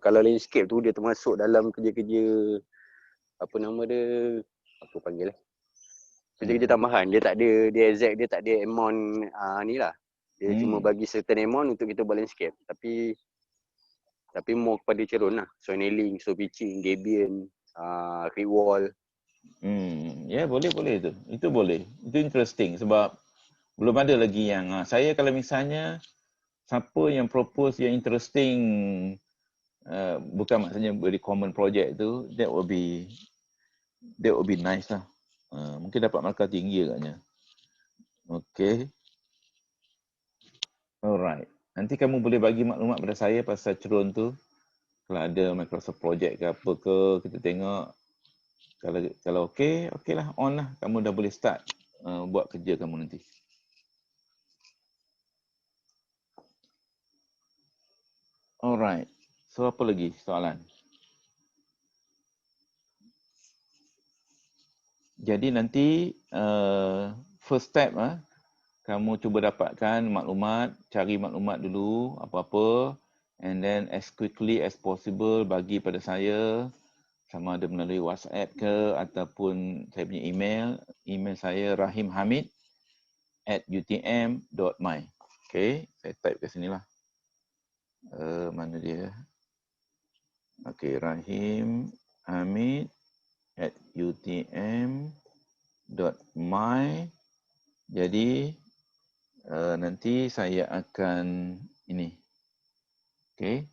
kalau landscape tu dia termasuk dalam kerja-kerja, apa nama dia, apa panggil lah. Kerja-kerja tambahan. Dia tak ada, dia exact, dia tak ada amount ni lah. Dia cuma bagi certain amount untuk kita buat landscape. Tapi more kepada cerun lah. Sonneling, stone pitching, gabion, creek wall. Ya, boleh tu. Itu boleh. Itu interesting sebab belum ada lagi yang saya kalau misalnya siapa yang propose yang interesting, bukan maksudnya very common project tu, that would be nice lah. Mungkin dapat markah tinggi agaknya. Okay. Alright. Nanti kamu boleh bagi maklumat pada saya pasal cerun tu. Kalau ada Microsoft Project ke apa ke, kita tengok. Kalau okey lah, on lah. Kamu dah boleh start buat kerja kamu nanti. Alright. So apa lagi soalan? Jadi nanti first step kamu cuba dapatkan maklumat, cari maklumat dulu apa-apa, and then as quickly as possible bagi pada saya, sama ada melalui WhatsApp ke ataupun saya punya email saya rahimhamid@utm.my. Okay, saya type kat sini lah. Mana dia? Okay, rahimhamid@utm.my. Jadi nanti saya akan ini. Okay,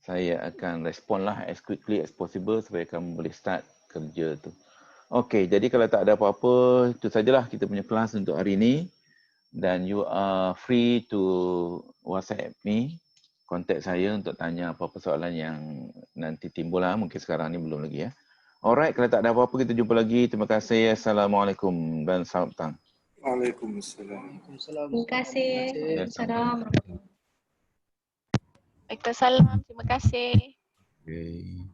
saya akan respon lah as quickly as possible supaya kamu boleh start kerja tu. Okey, jadi kalau tak ada apa-apa, itu sajalah kita punya kelas untuk hari ini. Dan you are free to WhatsApp me, contact saya untuk tanya apa-apa soalan yang nanti timbul lah. Mungkin sekarang ni belum lagi ya. Alright, kalau tak ada apa-apa kita jumpa lagi. Terima kasih. Assalamualaikum dan selamat petang. Waalaikumsalam. Terima kasih. Assalamualaikum. Waalaikumsalam. Terima kasih. Okay.